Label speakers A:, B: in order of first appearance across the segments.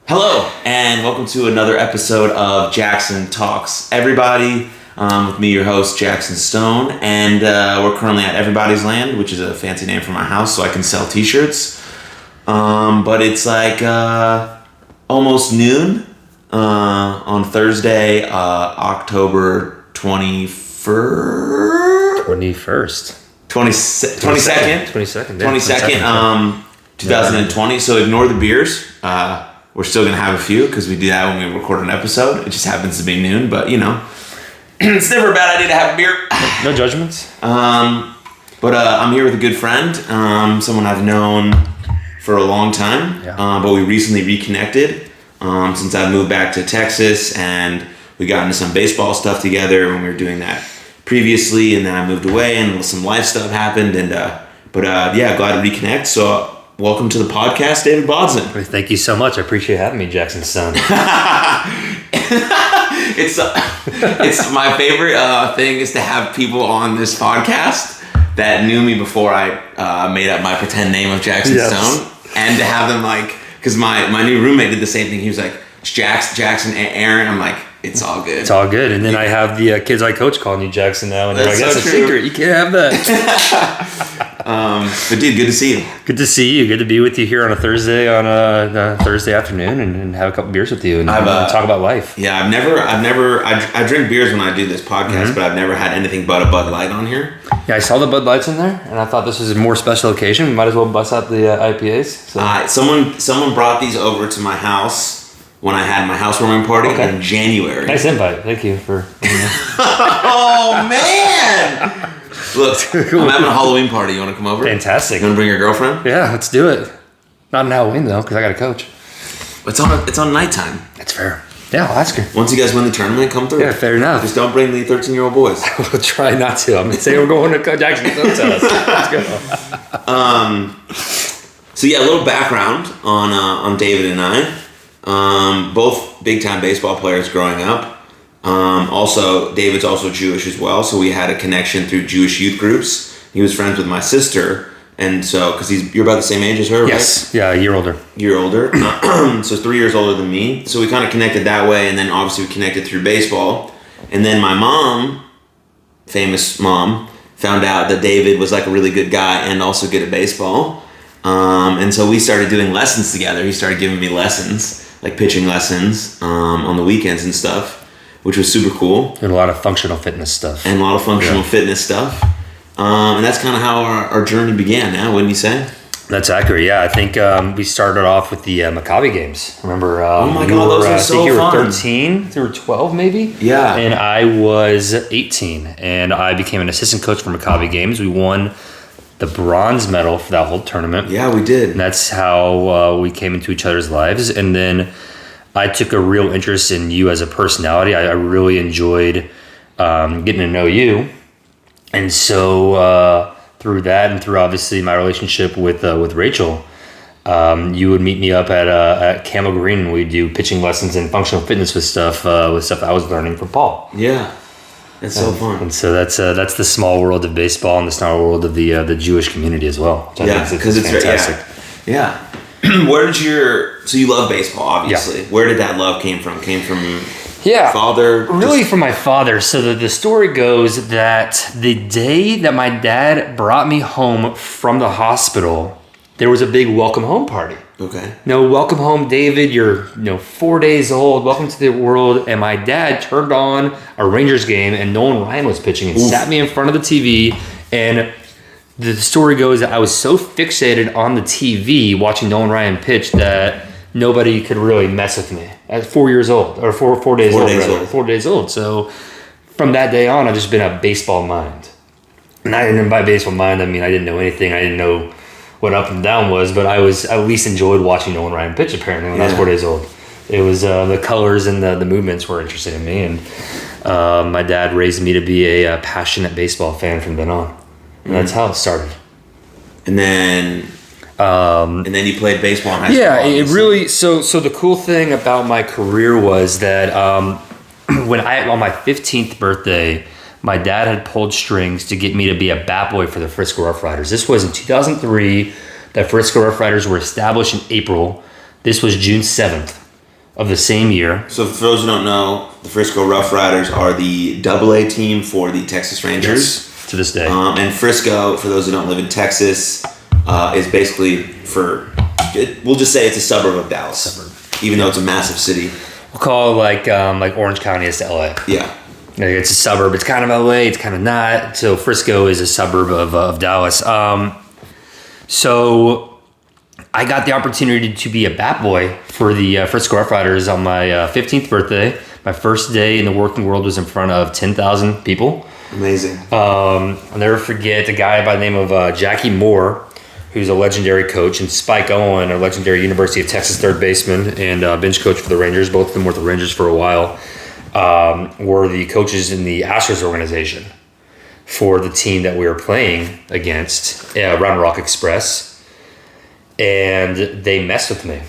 A: Hello, and welcome to another episode of Jaxon Talks Everybody. With me, your host, Jaxon Stone, and we're currently at Everybody's Land, which is a fancy name for my house, so I can sell t-shirts. But it's like almost noon on Thursday, October 21st? 2020, so ignore the beers. We're still going to have a few because we do that when we record an episode. It just happens to be noon, but you know, it's never a bad idea to have a beer.
B: No judgments.
A: But I'm here with a good friend, someone I've known for a long time, but we recently reconnected since I moved back to Texas, and we got into some baseball stuff together when we were doing that previously, and then I moved away and some life stuff happened, and glad to reconnect. So welcome to the podcast, David Bodzin.
B: Thank you so much. I appreciate having me, Jaxon Stone.
A: It's my favorite thing is to have people on this podcast that knew me before I made up my pretend name of Jaxon Stone, and to have them because my new roommate did the same thing. He was like, it's Jackson, Aaron. I'm like, it's all good.
B: It's all good. And then I have the kids I coach calling you Jackson now, and they're like, that's a secret. You can't have that.
A: But dude, good to see you.
B: Good to see you. Good to be with you here on a Thursday afternoon and have a couple beers with you and talk about life.
A: Yeah, I drink beers when I do this podcast, but I've never had anything but a Bud Light on here.
B: Yeah, I saw the Bud Lights in there, and I thought this was a more special occasion. We might as well bust out the IPAs.
A: So. Someone brought these over to my house when I had my housewarming party in January.
B: Nice invite. Thank you for...
A: Oh, man! Look, I'm having a Halloween party. You want to come over?
B: Fantastic.
A: You want to bring your girlfriend?
B: Yeah, let's do it. Not on Halloween, though, because I got to coach.
A: It's on nighttime.
B: That's fair. Yeah, I'll ask her.
A: Once you guys win the tournament, come through.
B: Yeah, fair enough.
A: Just don't bring the 13-year-old boys.
B: We'll try not to. I'm going to say we're going to Jaxon Stone's house.
A: Let's go. So yeah, a little background on David and I. Both big-time baseball players growing up. Also, David's also Jewish as well, so we had a connection through Jewish youth groups. He was friends with my sister, and so because you're about the same age as her, right?
B: Yes, yeah, a year older.
A: So 3 years older than me. So we kind of connected that way, and then obviously we connected through baseball. And then my mom, famous mom, found out that David was like a really good guy and also good at baseball. And so we started doing lessons together. He started giving me lessons, like pitching lessons on the weekends and stuff, which was super cool.
B: And a lot of functional fitness stuff.
A: And that's kind of how our journey began, wouldn't you say?
B: That's accurate, yeah. I think we started off with the Maccabi games. Remember,
A: oh my God, those were so fun.
B: I think you were 13, you were 12 maybe?
A: Yeah.
B: And I was 18, and I became an assistant coach for Maccabi games. We won the bronze medal for that whole tournament.
A: Yeah, we did.
B: And that's how we came into each other's lives. And then I took a real interest in you as a personality. I really enjoyed getting to know you. And so through that and through obviously my relationship with Rachel, you would meet me up at Camel Green, and we'd do pitching lessons and functional fitness with stuff I was learning from Paul.
A: Yeah. It's so fun.
B: And so that's the small world of baseball and the small world of the Jewish community as well.
A: Yeah, because it's fantastic. Yeah. So you love baseball, obviously. Yeah. Where did that love came from? Father?
B: Really from my father. So the story goes that the day that my dad brought me home from the hospital, there was a big welcome home party.
A: Okay.
B: Welcome home, David. You're 4 days old. Welcome to the world. And my dad turned on a Rangers game, and Nolan Ryan was pitching and sat me in front of the TV. And the story goes that I was so fixated on the TV watching Nolan Ryan pitch that nobody could really mess with me at 4 years old, or 4 days old. 4 days old. So from that day on, I've just been a baseball mind. And by baseball mind, I mean I didn't know anything. I didn't know what up and down was, but I at least enjoyed watching Nolan Ryan pitch apparently when I was 4 days old. It was the colors and the movements were interesting to me, and my dad raised me to be a passionate baseball fan from then on. And that's how it started.
A: And then you played baseball in high school.
B: Yeah, it really. So the cool thing about my career was that on my 15th birthday, my dad had pulled strings to get me to be a bat boy for the Frisco Rough Riders. This was in 2003. The Frisco Rough Riders were established in April. This was June 7th. of the same year.
A: So for those who don't know, the Frisco Rough Riders are the AA team for the Texas Rangers.
B: Yes, to this day.
A: And Frisco, for those who don't live in Texas, is basically we'll just say it's a suburb of Dallas. Even though it's a massive city.
B: We'll call it like Orange County is to LA.
A: Yeah.
B: It's a suburb. It's kind of LA. It's kind of not. So Frisco is a suburb of Dallas. So I got the opportunity to be a bat boy for the Frisco Rough Riders on my 15th birthday. My first day in the working world was in front of 10,000 people.
A: Amazing.
B: I'll never forget a guy by the name of Jackie Moore, who's a legendary coach, and Spike Owen, a legendary University of Texas third baseman and bench coach for the Rangers. Both of them were with the Rangers for a while. Were the coaches in the Astros organization for the team that we were playing against, Round Rock Express. And they messed with me.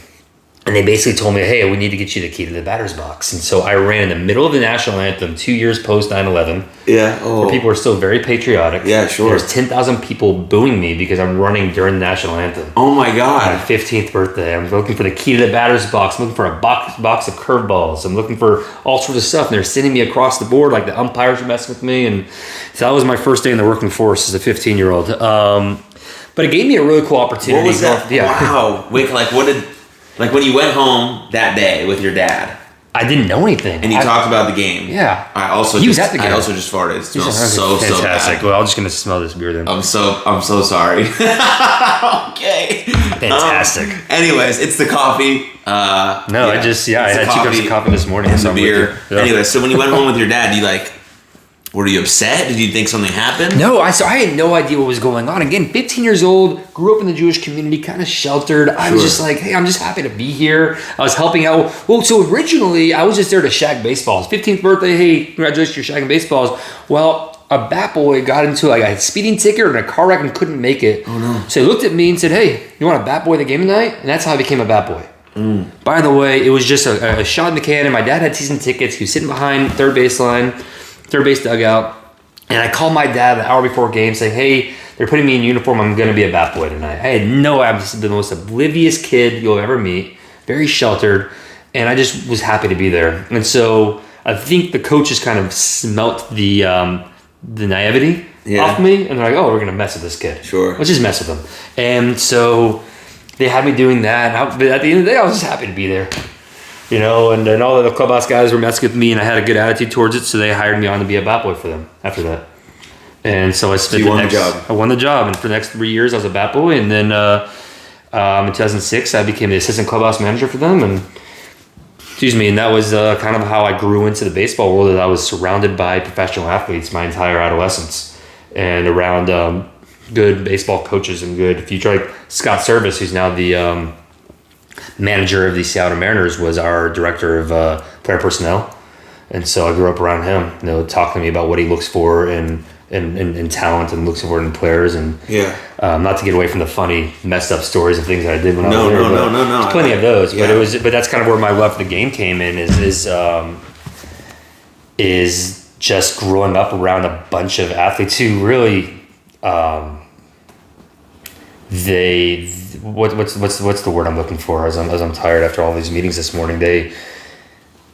B: And they basically told me, hey, we need to get you the key to the batter's box. And so I ran in the middle of the national anthem 2 years post 9/11.
A: Yeah. Oh.
B: Where people are still very patriotic.
A: Yeah, sure.
B: There's 10,000 people booing me because I'm running during the national anthem.
A: Oh my God.
B: My 15th birthday. I'm looking for the key to the batter's box. I'm looking for a box of curveballs. I'm looking for all sorts of stuff. And they're sending me across the board. Like the umpires were messing with me. And so that was my first day in the working force as a 15-year-old. But it gave me a really cool opportunity.
A: What was that?
B: Yeah.
A: Wow. Wait, like when you went home that day with your dad.
B: I didn't know anything.
A: And you talked about the game.
B: Yeah.
A: I also
B: was at the game.
A: I also just farted. It smells so
B: fantastic.
A: bad.
B: Well, I'm just gonna smell this beer then.
A: I'm so sorry. Okay.
B: Fantastic.
A: Anyways, it's the coffee.
B: I had 2 cups of coffee this morning.
A: And the beer.
B: Yeah.
A: Anyway, so when you went home with your dad, were you upset? Did you think something happened?
B: No, I had no idea what was going on. Again, 15 years old, grew up in the Jewish community, kind of sheltered. I was just like, hey, I'm just happy to be here. I was helping out. Well, so originally, I was just there to shag baseballs. 15th birthday, hey, congratulations, you're shagging baseballs. Well, a bat boy got into a speeding ticket or in a car wreck and couldn't make it.
A: Oh, no.
B: So he looked at me and said, hey, you want a bat boy the game tonight? And that's how I became a bat boy. By the way, it was just a shot in the can, and my dad had season tickets. He was sitting behind third base dugout. And I called my dad an hour before game saying, hey, they're putting me in uniform. I'm going to be a bat boy tonight. I had I'm just the most oblivious kid you'll ever meet, very sheltered. And I just was happy to be there. And so I think the coaches kind of smelt the naivety off me. And they're like, oh, we're going to mess with this kid.
A: Sure.
B: Let's just mess with him. And so they had me doing that. But at the end of the day, I was just happy to be there. And then all the clubhouse guys were messing with me, and I had a good attitude towards it, so they hired me on to be a bat boy for them after that. And so I
A: won the job.
B: I won the job, and for the next 3 years, I was a bat boy. And then in 2006, I became the assistant clubhouse manager for them. And that was kind of how I grew into the baseball world. That I was surrounded by professional athletes my entire adolescence, and around good baseball coaches and good future. Like Scott Service, who's now the manager of the Seattle Mariners, was our director of player personnel, and so I grew up around him. Talking to me about what he looks for in talent and looks for in players, and not to get away from the funny, messed up stories of things that I did when I was there. No. There's plenty of those, but that's kind of where my love for the game came in. Is just growing up around a bunch of athletes who really. What's the word I'm looking for as I'm tired after all these meetings this morning? They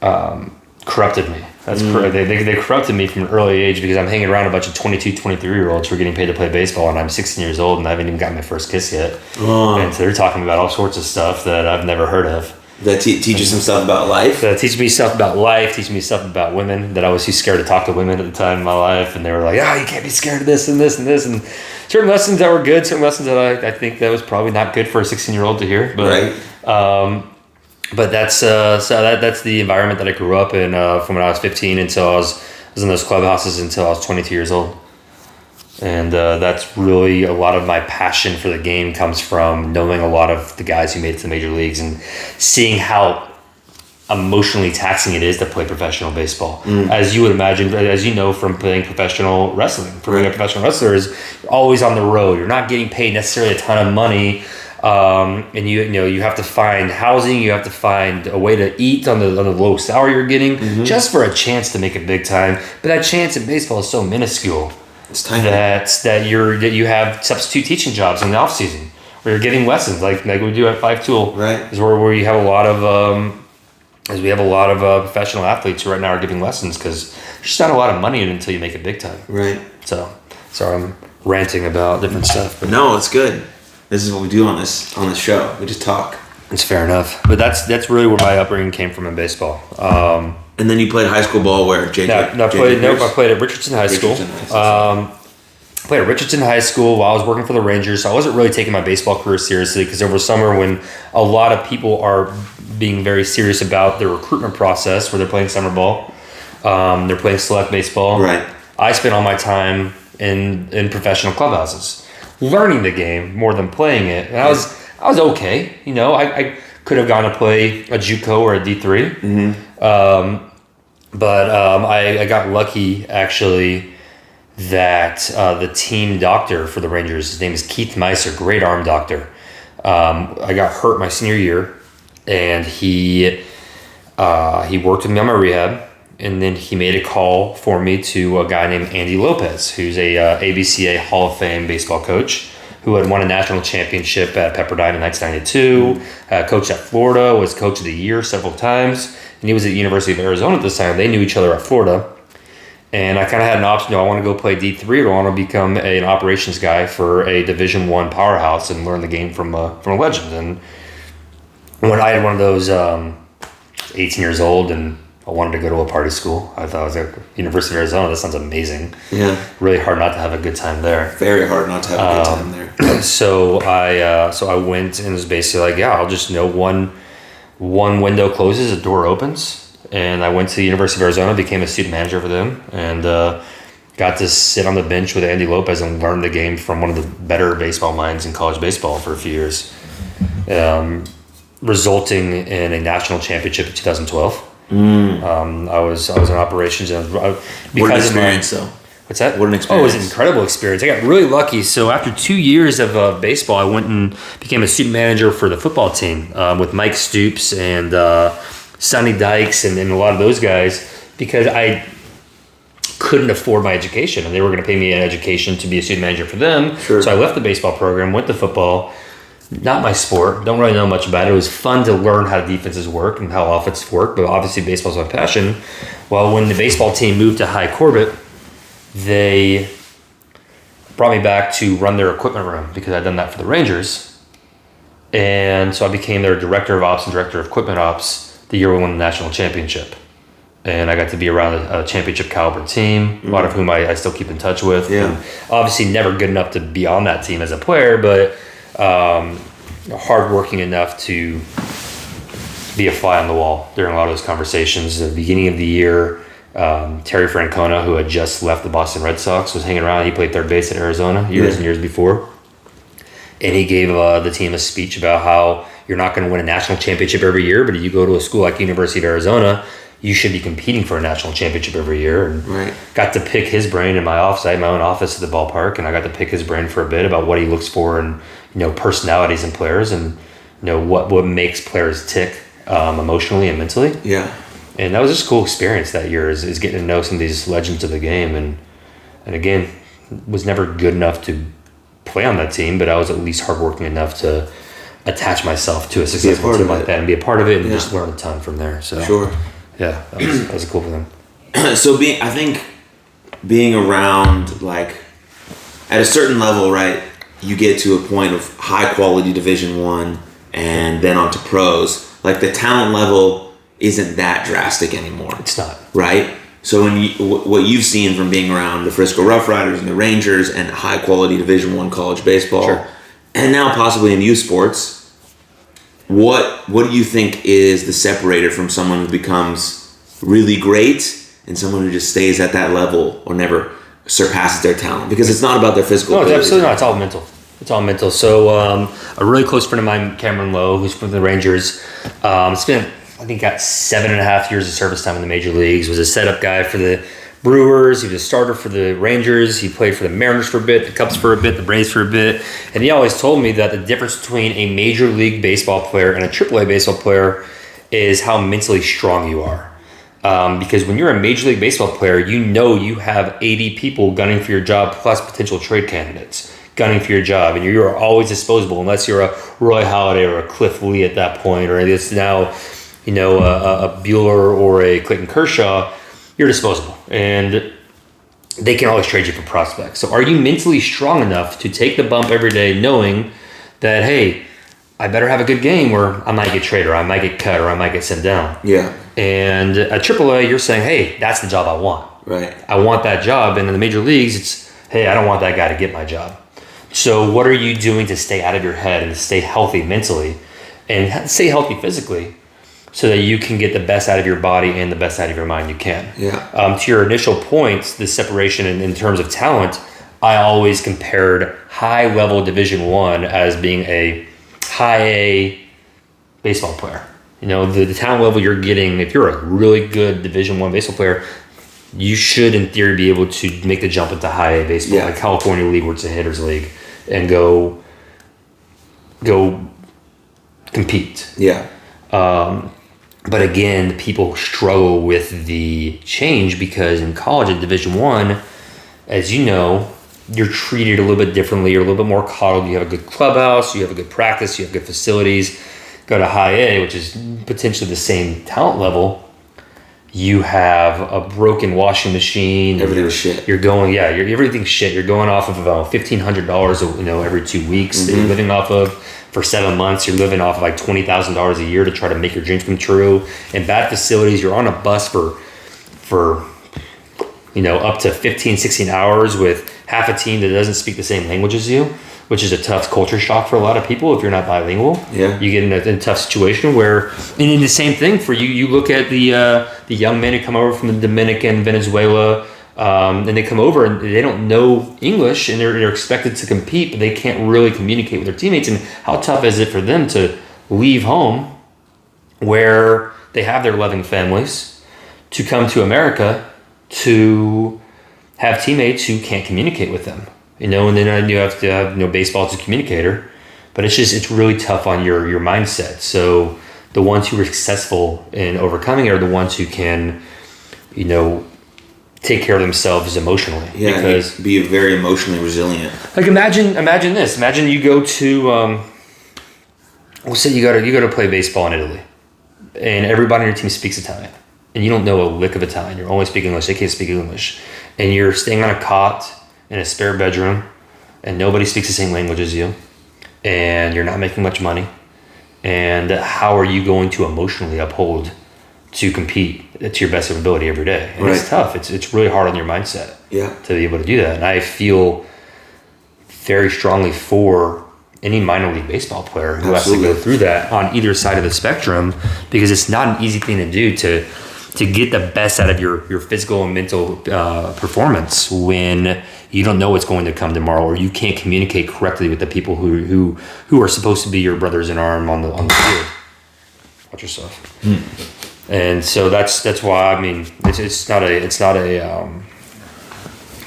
B: corrupted me. That's correct. They corrupted me from an early age because I'm hanging around a bunch of 22, 23-year-olds who are getting paid to play baseball, and I'm 16 years old and I haven't even gotten my first kiss yet. And so they're talking about all sorts of stuff that I've never heard of.
A: That teaches some stuff about life?
B: That teaches me stuff about life, teaches me stuff about women, that I was too scared to talk to women at the time in my life, and they were like, you can't be scared of this and this and this, and certain lessons that were good, certain lessons that I think that was probably not good for a 16-year-old to hear. But,
A: right.
B: But that's that's the environment that I grew up in from when I was 15 until I was in those clubhouses until I was 22 years old. And that's really a lot of my passion for the game comes from knowing a lot of the guys who made it to the major leagues and seeing how emotionally taxing it is to play professional baseball. As you would imagine, as you know from playing professional wrestling. Being a professional wrestler is you're always on the road. You're not getting paid necessarily a ton of money. And you have to find housing, you have to find a way to eat on the low salary you're getting just for a chance to make it big time. But that chance in baseball is so minuscule.
A: It's tiny.
B: That you have substitute teaching jobs in the off season where you're getting lessons like we do at Five Tool.
A: Right.
B: Is where you have a lot of as we have a lot of professional athletes who right now are giving lessons because there's just not a lot of money in it until you make it big time.
A: Right.
B: So, sorry, I'm ranting about different stuff.
A: But no, it's good. This is what we do on this show. We just talk.
B: It's fair enough. But that's really where my upbringing came from in baseball.
A: And then you played high school ball where?
B: I played at Richardson High School. Played at Richardson High School while I was working for the Rangers. So I wasn't really taking my baseball career seriously because over summer when a lot of people are being very serious about their recruitment process where they're playing summer ball, they're playing select baseball.
A: Right.
B: I spent all my time in professional clubhouses, learning the game more than playing it. And I was okay. You know, I could have gone to play a JUCO or a D3. Mm-hmm. But I got lucky actually that the team doctor for the Rangers, his name is Keith Meiser, great arm doctor. I got hurt my senior year, and he worked with me on my rehab, and then he made a call for me to a guy named Andy Lopez, who's a ABCA Hall of Fame baseball coach who had won a national championship at Pepperdine in 1992, coached at Florida, was coach of the year several times, and he was at the University of Arizona at this time. They knew each other at Florida. And I kind of had an option. Do I want to go play D3 or do I want to become an operations guy for a Division I powerhouse and learn the game from a legend? And when I had one of those 18 years old and I wanted to go to a party school, I thought I was at University of Arizona. That sounds amazing. Yeah. Really hard not to have a good time there.
A: Very hard not to have a good time there.
B: So I went and it was basically like, I'll just know one window closes, a door opens. And I went to the University of Arizona, became a student manager for them, and got to sit on the bench with Andy Lopez and learn the game from one of the better baseball minds in college baseball for a few years, resulting in a national championship in 2012. I was in operations. And
A: what an experience, though.
B: What's that?
A: What an experience.
B: Oh, it was an incredible experience. I got really lucky. So after 2 years of baseball, I went and became a student manager for the football team with Mike Stoops and Sonny Dykes and a lot of those guys, because I couldn't afford my education and they were going to pay me an education to be a student manager for them. Sure. So I left the baseball program, went to football. Not my sport, don't really know much about it. It was fun to learn how defenses work and how offenses work, but obviously baseball's my passion. Well, when the baseball team moved to High Corbett, they brought me back to run their equipment room because I'd done that for the Rangers. And so I became their director of ops and director of equipment ops the year we won the national championship. And I got to be around a championship caliber team, a lot of whom I still keep in touch with. Yeah. And obviously never good enough to be on that team as a player, but hardworking enough to be a fly on the wall during a lot of those conversations. At the beginning of the year, Terry Francona, who had just left the Boston Red Sox, was hanging around. He played third base at Arizona years and years before. And he gave the team a speech about how you're not going to win a national championship every year, but if you go to a school like University of Arizona, you should be competing for a national championship every year. And got to pick his brain in my office. I had my own office at the ballpark, and I got to pick his brain for a bit about what he looks for in personalities in players and what makes players tick emotionally and mentally. Yeah. And that was just a cool experience that year is getting to know some of these legends of the game. And again, was never good enough to play on that team, but I was at least hardworking enough to attach myself to a successful team like that and be a part of it and just learn a ton from there. So yeah, that was cool for them.
A: So I think being around, like, at a certain level, right, you get to a point of high quality Division I and then onto pros. Like, the talent level isn't that drastic anymore.
B: It's not.
A: Right? So what you've seen from being around the Frisco Rough Riders and the Rangers and high quality Division I college baseball, and now possibly in youth sports, what do you think is the separator from someone who becomes really great and someone who just stays at that level or never surpasses their talent? Because it's not about their physical ability.
B: No, it's absolutely not. It's all mental. It's all mental. So a really close friend of mine, Cameron Lowe, who's from the Rangers, spent, I think, got 7.5 years of service time in the major leagues, was a setup guy for the Brewers. He was a starter for the Rangers. He played for the Mariners for a bit, the Cubs for a bit, the Braves for a bit. And he always told me that the difference between a major league baseball player and a AAA baseball player is how mentally strong you are. Because when you're a major league baseball player, you have 80 people gunning for your job plus potential trade candidates gunning for your job. And you're always disposable unless you're a Roy Halladay or a Cliff Lee at that point, or it's now a Bueller or a Clayton Kershaw, you're disposable. And they can always trade you for prospects. So are you mentally strong enough to take the bump every day knowing that, hey, I better have a good game or I might get traded or I might get cut or I might get sent down.
A: Yeah.
B: And at AAA, you're saying, hey, that's the job I want.
A: Right.
B: I want that job. And in the major leagues, it's, hey, I don't want that guy to get my job. So what are you doing to stay out of your head and to stay healthy mentally and stay healthy physically so that you can get the best out of your body and the best out of your mind you can?
A: Yeah.
B: To your initial points, the separation in terms of talent, I always compared high-level Division I as being a high-A baseball player. The talent level you're getting, if you're a really good Division I baseball player, you should, in theory, be able to make the jump into high-A baseball, like California League, where it's a hitters league, and go compete.
A: Yeah.
B: But again, people struggle with the change because in college at Division I, as you know, you're treated a little bit differently. You're a little bit more coddled. You have a good clubhouse. You have a good practice. You have good facilities. Go to high A, which is potentially the same talent level. You have a broken washing machine.
A: Everything's shit.
B: You're going, everything's shit. You're going off of about $1,500, every 2 weeks that you're living off of. For 7 months, you're living off of like $20,000 a year to try to make your dreams come true. In bad facilities, you're on a bus for up to 15, 16 hours with half a team that doesn't speak the same language as you, which is a tough culture shock for a lot of people if you're not bilingual.
A: Yeah.
B: You get in a tough situation where, and in the same thing for you, you look at the young men who come over from the Dominican, Venezuela, and they come over and they don't know English and they're expected to compete, but they can't really communicate with their teammates. And how tough is it for them to leave home where they have their loving families to come to America to have teammates who can't communicate with them, and then you have to have, baseball as a communicator, but it's really tough on your mindset. So the ones who are successful in overcoming it are the ones who can, take care of themselves emotionally.
A: Yeah, because be very emotionally resilient.
B: Like imagine this. Imagine you go to, we'll say you go to play baseball in Italy, and everybody on your team speaks Italian, and you don't know a lick of Italian. You're only speaking English. They can't speak English, and you're staying on a cot in a spare bedroom, and nobody speaks the same language as you, and you're not making much money. And how are you going to emotionally uphold to compete to your best of ability every day? And It's tough. It's really hard on your mindset to be able to do that. And I feel very strongly for any minor league baseball player who has to go through that on either side of the spectrum, because it's not an easy thing to do to get the best out of your physical and mental performance when you don't know what's going to come tomorrow, or you can't communicate correctly with the people who are supposed to be your brothers in arm on the field. Watch yourself. And so that's why, I mean, it's not a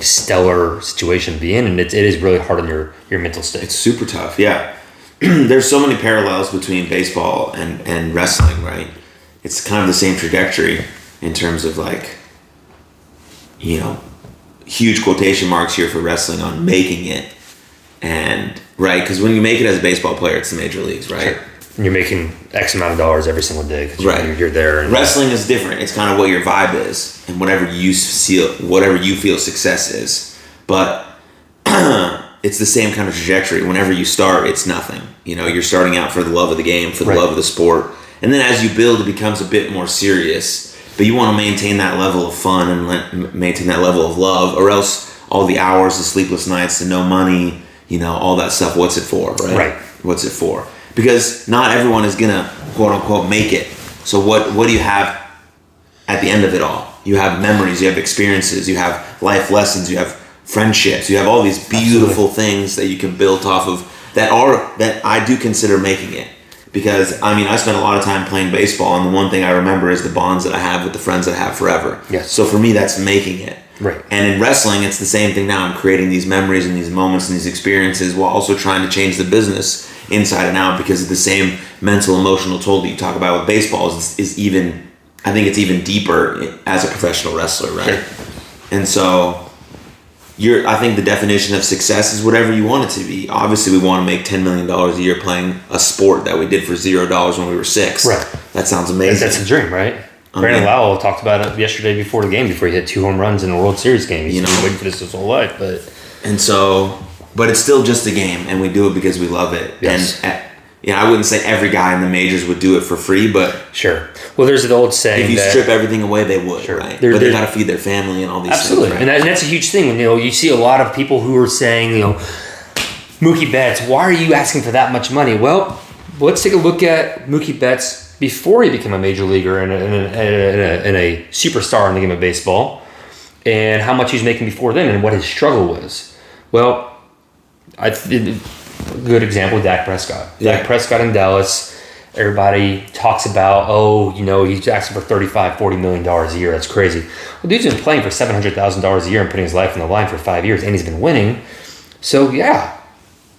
B: stellar situation to be in, and it is really hard on your mental state.
A: It's super tough, yeah. There's so many parallels between baseball and wrestling, right? It's kind of the same trajectory in terms of, like, huge quotation marks here for wrestling on making it, and right, because when you make it as a baseball player, it's the major leagues, right?
B: Sure. And you're making X amount of dollars every single day, because you're there. And
A: wrestling is different. It's kind of what your vibe is and whatever you feel success is. But it's the same kind of trajectory. Whenever you start, it's nothing. You're starting out for the love of the game, for the love of the sport, and then as you build, it becomes a bit more serious. But you want to maintain that level of fun and maintain that level of love, or else all the hours, the sleepless nights, the no money, all that stuff. What's it for, right?
B: Right.
A: What's it for? Because not everyone is gonna quote unquote make it. So what do you have at the end of it all? You have memories, you have experiences, you have life lessons, you have friendships, you have all these beautiful things that you can build off of that I do consider making it. Because I spent a lot of time playing baseball, and the one thing I remember is the bonds that I have with the friends that I have forever.
B: Yes.
A: So for me, that's making it.
B: Right.
A: And in wrestling, it's the same thing now. I'm creating these memories and these moments and these experiences while also trying to change the business inside and out, because of the same mental, emotional toll that you talk about with baseball is even, I think it's even deeper as a professional wrestler, right? Sure. And so I think the definition of success is whatever you want it to be. Obviously, we want to make $10 million a year playing a sport that we did for $0 when we were 6.
B: Right.
A: That sounds amazing.
B: That's a dream, right? Brandon Lowe talked about it yesterday before the game, before he hit 2 home runs in the World Series game. He's been waiting for this his whole life.
A: But it's still just a game, and we do it because we love it.
B: Yes.
A: And I wouldn't say every guy in the majors would do it for free, but
B: sure. Well, there's the old saying
A: if you strip everything away, they would,
B: sure.
A: right? But they got to feed their family and all these
B: absolutely.
A: things. Right?
B: And that's a huge thing. When you see a lot of people who are saying, Mookie Betts, why are you asking for that much money? Well, let's take a look at Mookie Betts before he became a major leaguer and a superstar in the game of baseball, and how much he was making before then, and what his struggle was. Well, a good example, Dak Prescott.
A: Yeah.
B: Dak Prescott in Dallas, everybody talks about, he's asking for $35, $40 million a year. That's crazy. Well, dude's been playing for $700,000 a year and putting his life on the line for 5 years, and he's been winning. So, yeah.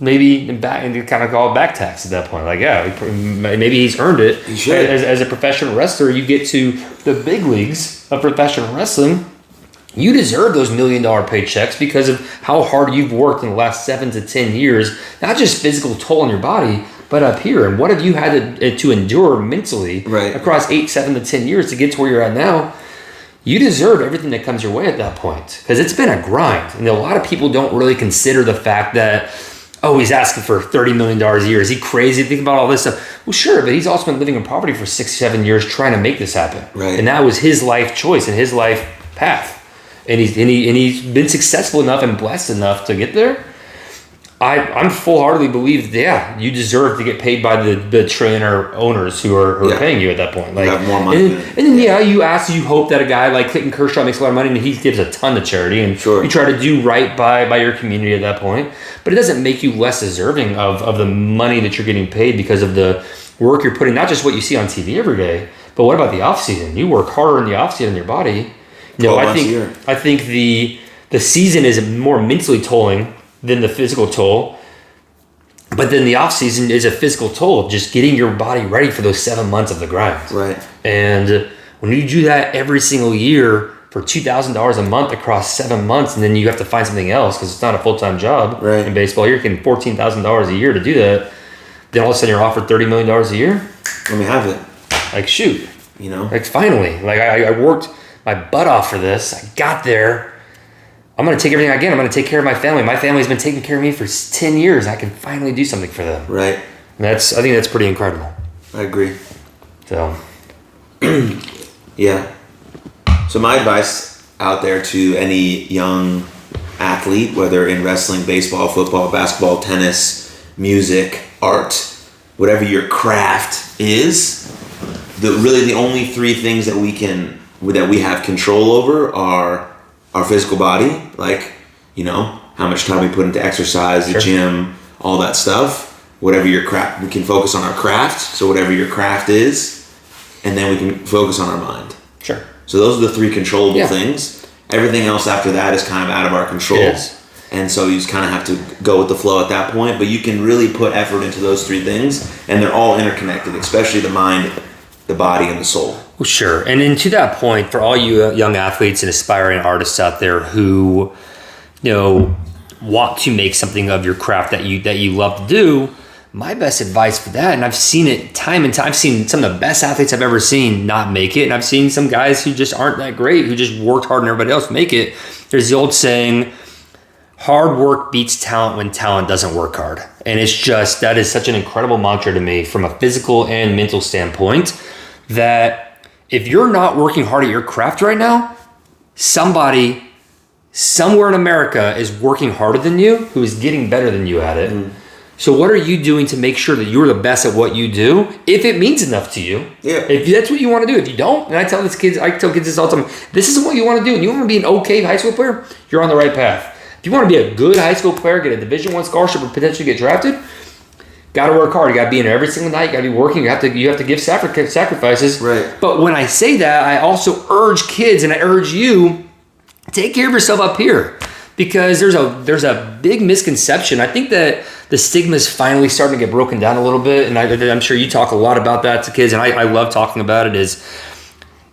B: Maybe kind of call back tax at that point. Maybe he's earned it.
A: He should.
B: As a professional wrestler, you get to the big leagues of professional wrestling. You deserve those $1 million paychecks because of how hard you've worked in the last 7 to 10 years. Not just physical toll on your body, but up here. And what have you had to endure mentally across 8, 7 to 10 years to get to where you're at now? You deserve everything that comes your way at that point because it's been a grind. And a lot of people don't really consider the fact that, he's asking for $30 million a year. Is he crazy? Think about all this stuff. Well, sure, but he's also been living in poverty for 6, 7 years trying to make this happen.
A: Right.
B: And that was his life choice and his life path. And he's been successful enough and blessed enough to get there. I'm full-heartedly believe, you deserve to get paid by the trillionaire owners who are paying you at that point.
A: You have more money.
B: And then you hope that a guy like Clayton Kershaw makes a lot of money and he gives a ton to charity, and you try to do right by your community at that point. But it doesn't make you less deserving of the money that you're getting paid because of the work you're putting, not just what you see on TV every day, but what about the off season? You work harder in the off season in your body. I think the season is more mentally tolling than the physical toll. But then the off season is a physical toll of just getting your body ready for those 7 months of the grind.
A: Right.
B: And when you do that every single year for $2,000 a month across 7 months, and then you have to find something else because it's not a full-time job in baseball, you're getting $14,000 a year to do that. Then all of a sudden you're offered $30 million a year.
A: Let me have it.
B: Shoot. Finally. I worked my butt off for this. I got there. I'm going to take everything I get. I'm going to take care of my family. My family's been taking care of me for 10 years. I can finally do something for them.
A: Right.
B: And I think that's pretty incredible.
A: I agree.
B: So.
A: Yeah. So my advice out there to any young athlete, whether in wrestling, baseball, football, basketball, tennis, music, art, whatever your craft is, the only 3 things that we have control over are our physical body, how much time we put into exercise, the gym, all that stuff. Whatever your craft, we can focus on our craft. So whatever your craft is, and then we can focus on our mind.
B: Sure.
A: So those are the 3 controllable things. Everything else after that is kind of out of our control.
B: Yes.
A: And so you just kind of have to go with the flow at that point. But you can really put effort into those 3 things, and they're all interconnected, especially the mind, the body, and the soul.
B: Well, sure. And then to that point, for all you young athletes and aspiring artists out there who, want to make something of your craft that you love to do, my best advice for that, and I've seen it time and time, I've seen some of the best athletes I've ever seen not make it, and I've seen some guys who just aren't that great, who just worked hard and everybody else make it. There's the old saying, hard work beats talent when talent doesn't work hard. And that is such an incredible mantra to me from a physical and mental standpoint, that if you're not working hard at your craft right now, somebody somewhere in America is working harder than you, who is getting better than you at it. So what are you doing to make sure that you're the best at what you do, if it means enough to you?
A: Yeah.
B: If that's what you want to do. If you don't, and I tell kids this all the time, this isn't what you want to do, and you want to be an okay high school player, you're on the right path. If you want to be a good high school player, get a Division I scholarship, or potentially get drafted, got to work hard. You got to be in there every single night. You got to be working. You have to give sacrifices.
A: Right.
B: But when I say that, I also urge kids, and I urge you, take care of yourself up here, because there's a big misconception. I think that the stigma is finally starting to get broken down a little bit, and I'm sure you talk a lot about that to kids, and I love talking about it. Is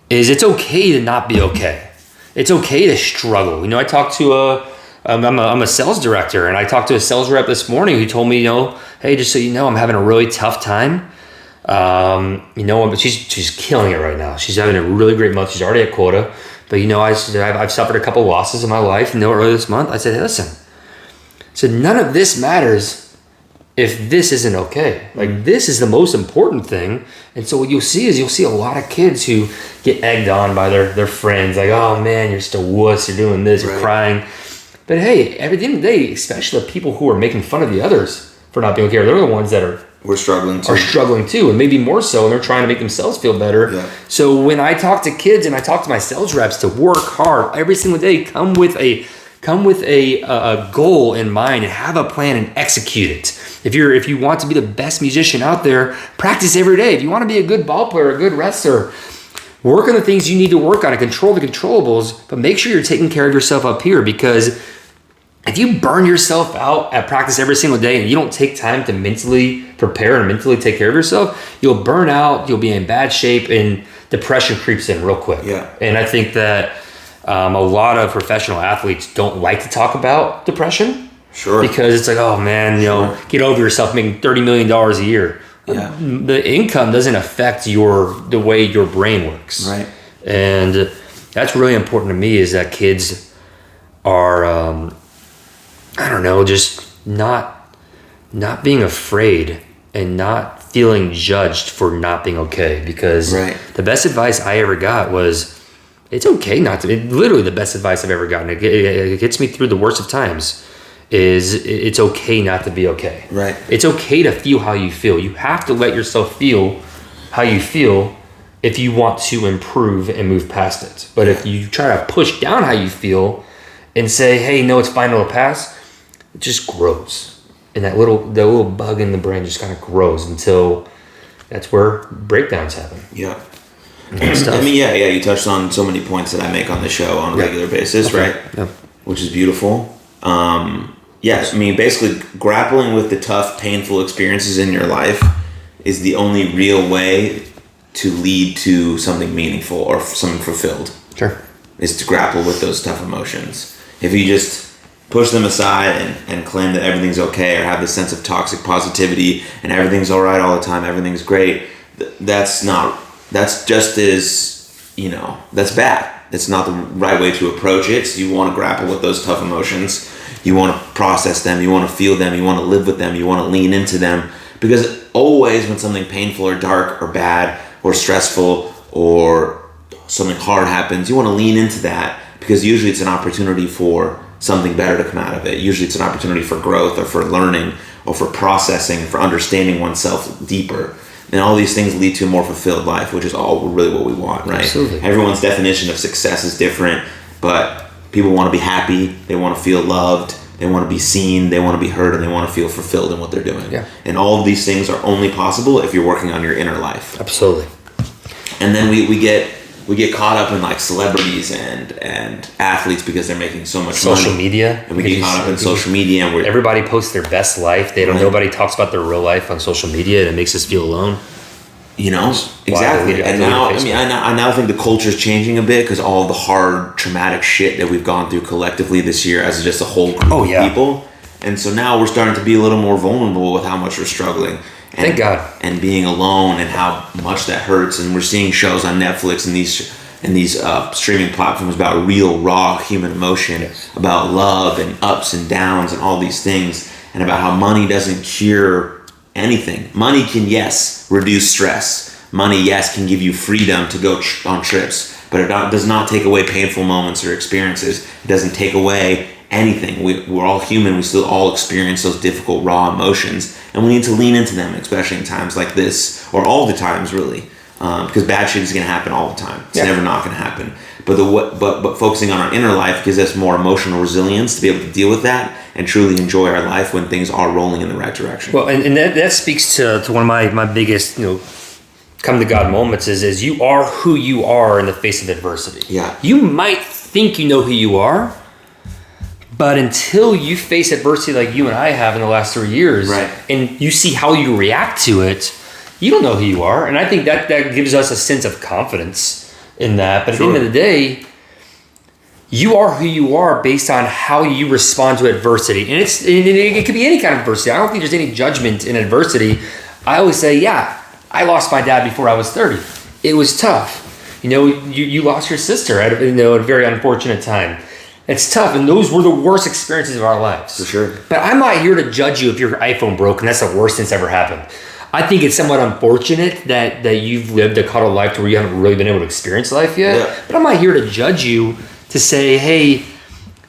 B: it's okay to not be okay. It's okay to struggle. I talked to I'm a sales director, and I talked to a sales rep this morning who told me, hey, just so you know, I'm having a really tough time. But she's killing it right now. She's having a really great month. She's already at quota. But I've suffered a couple losses in my life. Earlier this month, I said, hey, listen. I said, none of this matters if this isn't okay. Like, this is the most important thing. And so what you'll see a lot of kids who get egged on by their friends. Like, oh man, you're just a wuss. You're doing this. You're crying. But hey, at the end of the day, especially the people who are making fun of the others for not being okay, they're the ones that
A: we're struggling
B: too, and maybe more so, and they're trying to make themselves feel better. Yeah. So when I talk to kids and I talk to my sales reps to work hard every single day, come with a goal in mind and have a plan and execute it. If you want to be the best musician out there, practice every day. If you want to be a good ball player, a good wrestler, work on the things you need to work on and control the controllables, but make sure you're taking care of yourself up here, because if you burn yourself out at practice every single day and you don't take time to mentally prepare and mentally take care of yourself, you'll burn out, you'll be in bad shape, and depression creeps in real quick. Yeah. And I think that a lot of professional athletes don't like to talk about depression.
A: Sure.
B: Because it's like, oh man, get over yourself, making $30 million a year. Yeah. The income doesn't affect the way your brain works.
A: Right.
B: And that's really important to me, is that kids are, just not being afraid and not feeling judged for not being okay. Because the best advice I ever got was, it's okay not to. Literally the best advice I've ever gotten. It gets me through the worst of times. It's okay not to be okay.
A: Right.
B: It's okay to feel how you feel. You have to let yourself feel how you feel if you want to improve and move past it. But if you try to push down how you feel and say, hey, no, it's fine, it'll pass, it just grows. And that little bug in the brain just kind of grows until that's where breakdowns happen.
A: Yeah. I mean, you touched on so many points that I make on the show on a regular basis, right? Yeah. Which is beautiful. Yes, I mean, basically grappling with the tough, painful experiences in your life is the only real way to lead to something meaningful or something fulfilled.
B: Sure.
A: Is to grapple with those tough emotions. If you just push them aside and claim that everything's okay, or have this sense of toxic positivity and everything's all right all the time, everything's great, that's just as, that's bad. It's not the right way to approach it. So you want to grapple with those tough emotions. You want to process them. You want to feel them. You want to live with them. You want to lean into them. Because always when something painful or dark or bad or stressful or something hard happens, you want to lean into that, because usually it's an opportunity for something better to come out of it. Usually it's an opportunity for growth or for learning or for processing, for understanding oneself deeper. And all these things lead to a more fulfilled life, which is all really what we want, right?
B: Absolutely.
A: Everyone's definition of success is different, but people want to be happy, they want to feel loved, they want to be seen, they want to be heard, and they want to feel fulfilled in what they're doing.
B: Yeah.
A: And all of these things are only possible if you're working on your inner life.
B: Absolutely.
A: And then we get caught up in like celebrities and athletes because they're making so much
B: social
A: money.
B: media.
A: And we get caught up in social media, and
B: everybody posts their best life. Nobody talks about their real life on social media, and it makes us feel alone.
A: Exactly. And now, I now think the culture is changing a bit because all of the hard, traumatic shit that we've gone through collectively this year as just a whole group of people. And so now we're starting to be a little more vulnerable with how much we're struggling. And,
B: thank God.
A: And being alone and how much that hurts. And we're seeing shows on Netflix and these streaming platforms about real, raw human emotion, about love and ups and downs and all these things, and about how money doesn't cure anything. Money can, reduce stress. Money, can give you freedom to go on trips, but it does not take away painful moments or experiences. It doesn't take away anything. We're all human. We still all experience those difficult, raw emotions, and we need to lean into them, especially in times like this, or all the times, really, because bad shit is going to happen all the time. It's never not going to happen. But focusing on our inner life gives us more emotional resilience to be able to deal with that and truly enjoy our life when things are rolling in the right direction.
B: Well, and that speaks to one of my biggest, come to God moments is you are who you are in the face of adversity.
A: Yeah.
B: You might think you know who you are, but until you face adversity like you and I have in the last 3 years, and you see how you react to it, you don't know who you are. And I think that gives us a sense of confidence in that. But at the end of the day, you are who you are based on how you respond to adversity. And it could be any kind of adversity. I don't think there's any judgment in adversity. I always say, I lost my dad before I was 30. It was tough. You lost your sister at a very unfortunate time. It's tough, and those were the worst experiences of our lives.
A: For sure.
B: But I'm not here to judge you if your iPhone broke, and that's the worst thing that's ever happened. I think it's somewhat unfortunate that you've lived a cuddle life to where you haven't really been able to experience life yet. Yeah. But I'm not here to judge you to say, hey,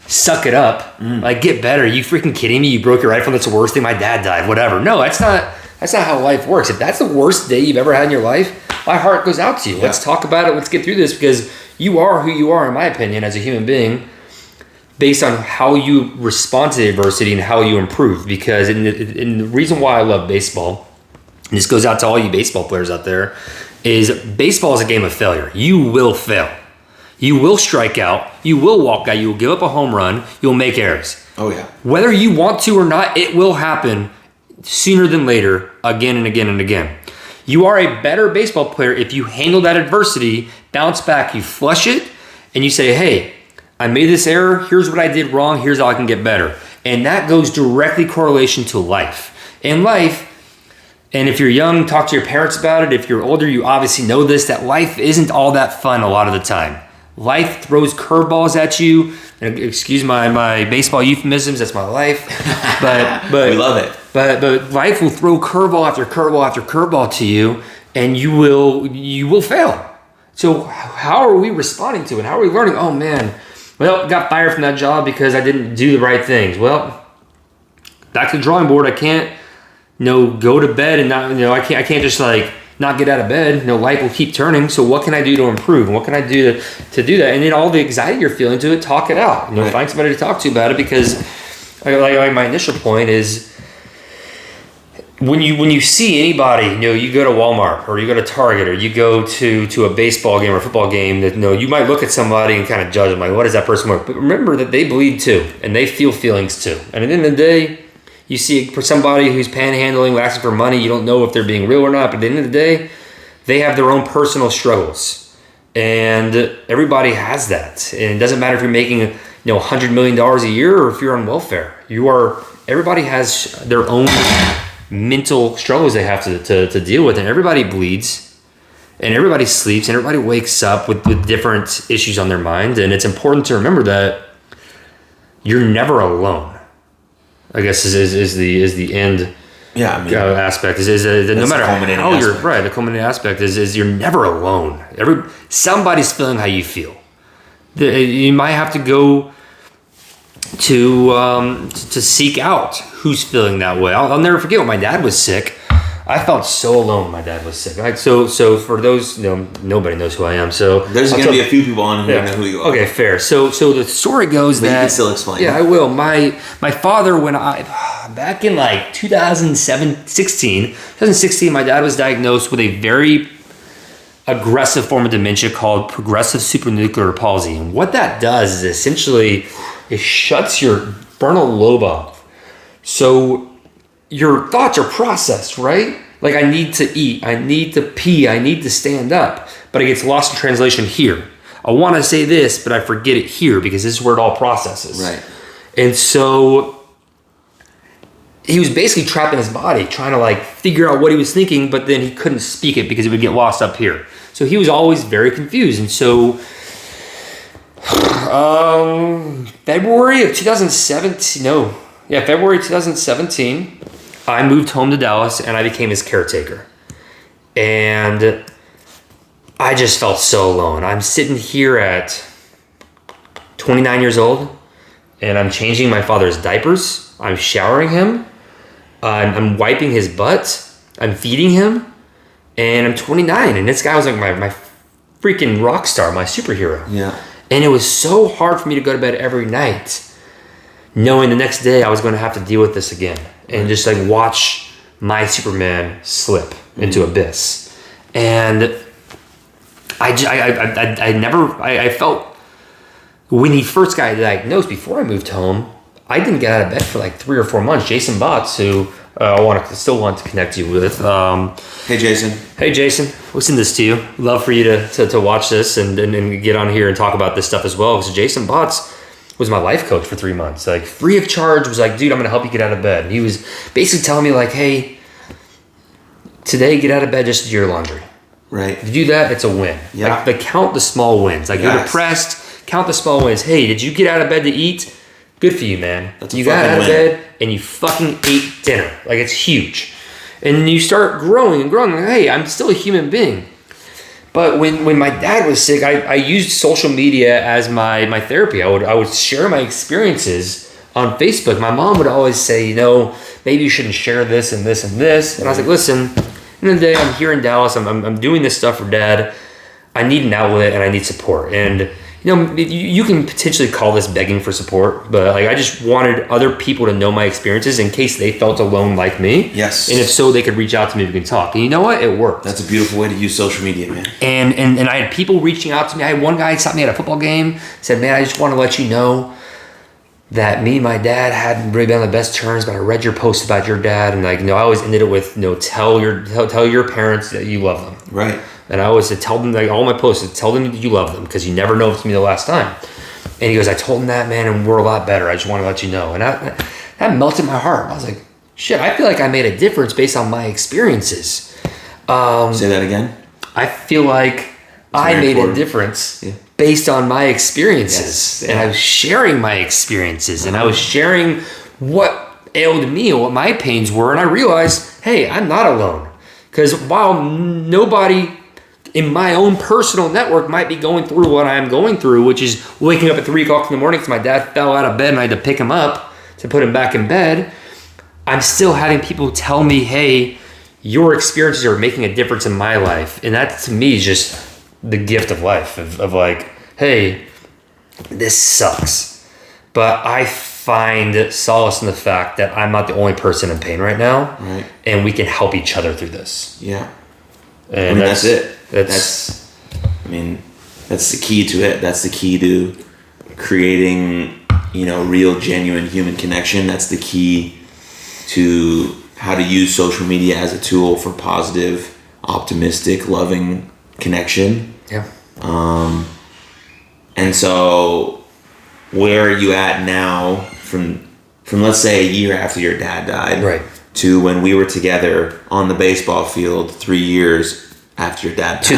B: suck it up. Like, get better. You freaking kidding me? You broke your iPhone. That's the worst thing. My dad died. Whatever. No, that's not how life works. If that's the worst day you've ever had in your life, my heart goes out to you. Yeah. Let's talk about it. Let's get through this, because you are who you are, in my opinion, as a human being, based on how you respond to adversity and how you improve. Because and the reason why I love baseball, and this goes out to all you baseball players out there, is baseball is a game of failure. You will fail. You will strike out. You will walk out. You will give up a home run. You'll make errors.
A: Oh, yeah.
B: Whether you want to or not, it will happen sooner than later, again and again and again. You are a better baseball player if you handle that adversity, bounce back, you flush it, and you say, hey, I made this error. Here's what I did wrong. Here's how I can get better. And that goes directly correlation to life. In life, and if you're young, talk to your parents about it. If you're older, you obviously know this, that life isn't all that fun a lot of the time. Life throws curveballs at you. And excuse my baseball euphemisms, that's my life. But
A: we love it.
B: But life will throw curveball after curveball after curveball to you, and you will fail. So how are we responding to it? How are we learning? Oh man, well, got fired from that job because I didn't do the right things. Well, back to the drawing board. I can't go to bed and not I can't just like not get out of bed. Life will keep turning. So what can I do to improve? And what can I do to do that? And then all the anxiety you're feeling to it, talk it out. Right. Find somebody to talk to about it, because like my initial point is, when you see anybody, you go to Walmart or you go to Target or you go to a baseball game or a football game, that you might look at somebody and kind of judge them, like, what does that person want? But remember that they bleed too, and they feel feelings too. And at the end of the day, you see for somebody who's panhandling, asking for money, you don't know if they're being real or not, but at the end of the day, they have their own personal struggles. And everybody has that. And it doesn't matter if you're making $100 million a year or if you're on welfare. Everybody has their own mental struggles they have to deal with, and everybody bleeds, and everybody sleeps, and everybody wakes up with different issues on their mind. And it's important to remember that you're never alone, I guess is the end aspect. No matter how you're right, the culminating aspect is you're never alone. Somebody's feeling how you feel. You might have to go to seek out who's feeling that way. I'll never forget when my dad was sick. I felt so alone when my dad was sick. Right? So for those, nobody knows who I am. So
A: there's going to be a few people on who know who you are.
B: Okay, fair. So the story goes that
A: you can still explain.
B: Yeah, I will. My father, back in like 2016, my dad was diagnosed with a very aggressive form of dementia called progressive supranuclear palsy. And what that does is essentially it shuts your frontal lobe off. So your thoughts are processed, right? Like, I need to eat, I need to pee, I need to stand up, but it gets lost in translation here. I want to say this, but I forget it here, because this is where it all processes.
A: Right.
B: And so he was basically trapped in his body, trying to figure out what he was thinking, but then he couldn't speak it because it would get lost up here. So he was always very confused. And so February 2017, I moved home to Dallas and I became his caretaker. And I just felt so alone. I'm sitting here at 29 years old and I'm changing my father's diapers. I'm showering him. I'm wiping his butt. I'm feeding him. And I'm 29. And this guy was like my freaking rock star, my superhero.
A: Yeah.
B: And it was so hard for me to go to bed every night, knowing the next day I was going to have to deal with this again and just watch my Superman slip into abyss. And I felt when he first got diagnosed, before I moved home, I didn't get out of bed for 3 or 4 months. Jason Botts, who I still want to connect you with.
A: Hey, Jason.
B: Hey, Jason. We'll send this to you. Love for you to watch this and get on here and talk about this stuff as well. So Jason Botts was my life coach for 3 months. Free of charge, was dude, I'm going to help you get out of bed. And he was basically telling me hey, today, get out of bed just to do your laundry.
A: Right.
B: If you do that, it's a win.
A: Yeah.
B: Like, count the small wins. Like, you're depressed, count the small wins. Hey, did you get out of bed to eat? Good for you, man. You got out of bed and you fucking ate dinner. Like, it's huge. And you start growing and growing. Like, hey, I'm still a human being. But when my dad was sick, I used social media as my therapy. I would share my experiences on Facebook. My mom would always say, maybe you shouldn't share this and this and this. And I was like, listen, at the end of the day, I'm here in Dallas. I'm doing this stuff for Dad. I need an outlet and I need support. And you can potentially call this begging for support, but like I just wanted other people to know my experiences in case they felt alone like me.
A: Yes.
B: And if so, they could reach out to me. We can talk. And you know what? It worked.
A: That's a beautiful way to use social media, man.
B: And I had people reaching out to me. I had one guy stop me at a football game, said, "Man, I just want to let you know that me and my dad hadn't really been on the best terms, but I read your post about your dad, and I always ended it with, tell your parents that you love them."
A: Right.
B: And I always said, tell them, all my posts, tell them that you love them, because you never know if it's going to be the last time. And he goes, I told him that, man, and we're a lot better. I just want to let you know. And that melted my heart. I was like, shit, I feel like I made a difference based on my experiences.
A: Say that again.
B: I feel like I made a difference based on my experiences. Yes. And I was sharing my experiences, and I was sharing what ailed me and what my pains were. And I realized, hey, I'm not alone. Because while nobody in my own personal network might be going through what I'm going through, which is waking up at 3 o'clock in the morning because my dad fell out of bed and I had to pick him up to put him back in bed, I'm still having people tell me, hey, your experiences are making a difference in my life. And that to me is just the gift of life, of like, hey, this sucks. But I find solace in the fact that I'm not the only person in pain right now.
A: Right.
B: And we can help each other through this.
A: Yeah.
B: And
A: that's it.
B: That's
A: the key to it. That's the key to creating, real, genuine human connection. That's the key to how to use social media as a tool for positive, optimistic, loving connection.
B: Yeah.
A: And so where are you at now from let's say a year after your dad died,
B: right,
A: to when we were together on the baseball field 3 years after your dad passed?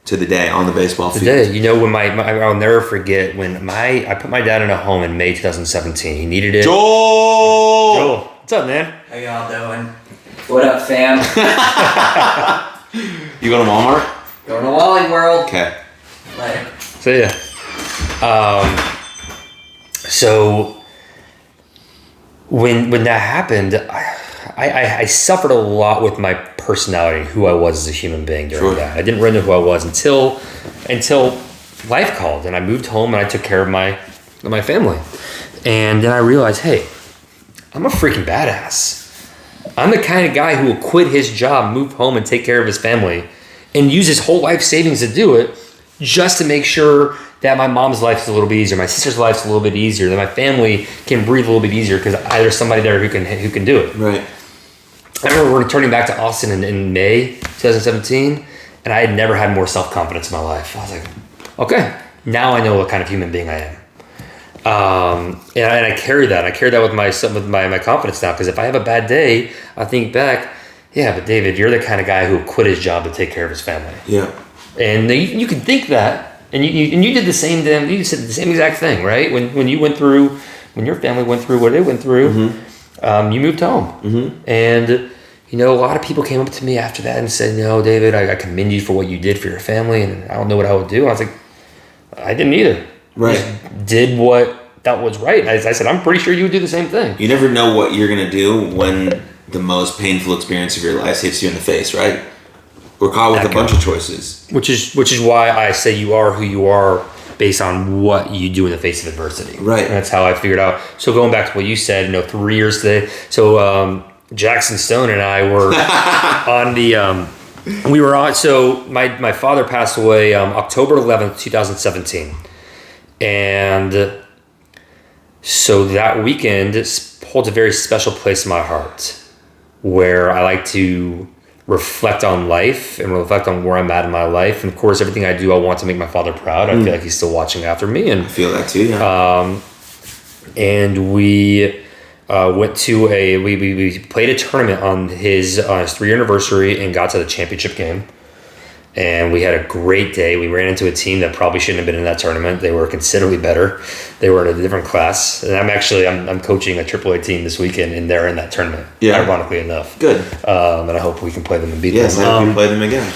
A: To the day on the baseball field.
B: When I'll never forget when I put my dad in a home in May 2017. He needed it.
A: Joel,
B: what's up, man?
C: How y'all doing? What up, fam?
A: You going to Walmart?
C: Going to Wally World.
A: Okay.
C: Later.
B: See ya. So when that happened, I suffered a lot with my personality, who I was as a human being during that. I didn't really know who I was until life called, and I moved home and I took care of my family. And then I realized, hey, I'm a freaking badass. I'm the kind of guy who will quit his job, move home, and take care of his family, and use his whole life savings to do it, just to make sure that my mom's life is a little bit easier, my sister's life is a little bit easier, that my family can breathe a little bit easier because there's somebody there who can do it.
A: Right.
B: I remember returning back to Austin in May 2017, and I had never had more self-confidence in my life. I was like, okay, now I know what kind of human being I am. And I carry that. I carry that with my confidence now, because if I have a bad day, I think back, yeah, but David, you're the kind of guy who quit his job to take care of his family.
A: Yeah.
B: And you can think that, and you did the same damn. You said the same exact thing, right? When your family went through what they went through, mm-hmm. You moved home,
A: mm-hmm.
B: and a lot of people came up to me after that and said, "No, David, I commend you for what you did for your family, and I don't know what I would do." And I was like, "I didn't either.
A: Right.
B: Just did what that was right." And I said, "I'm pretty sure you would do the same thing."
A: You never know what you're gonna do when the most painful experience of your life hits you in the face, right? We're caught with a bunch of choices. Which
B: is why I say you are who you are based on what you do in the face of adversity.
A: Right.
B: And that's how I figured out. So going back to what you said, 3 years today. So Jaxon Stone and I were so my father passed away October 11th, 2017. And so that weekend holds a very special place in my heart, where I like to reflect on life and reflect on where I'm at in my life. And of course, everything I do, I want to make my father proud. I feel like he's still watching after me. And
A: I feel that too, yeah.
B: And we went to we played a tournament on his 3-year anniversary and got to the championship game. And we had a great day. We ran into a team that probably shouldn't have been in that tournament. They were considerably better. They were in a different class. And I'm coaching a AAA team this weekend, and they're in that tournament. Yeah. Ironically enough.
A: Good.
B: And I hope we can play them and beat them.
A: Yes, I hope we play them again.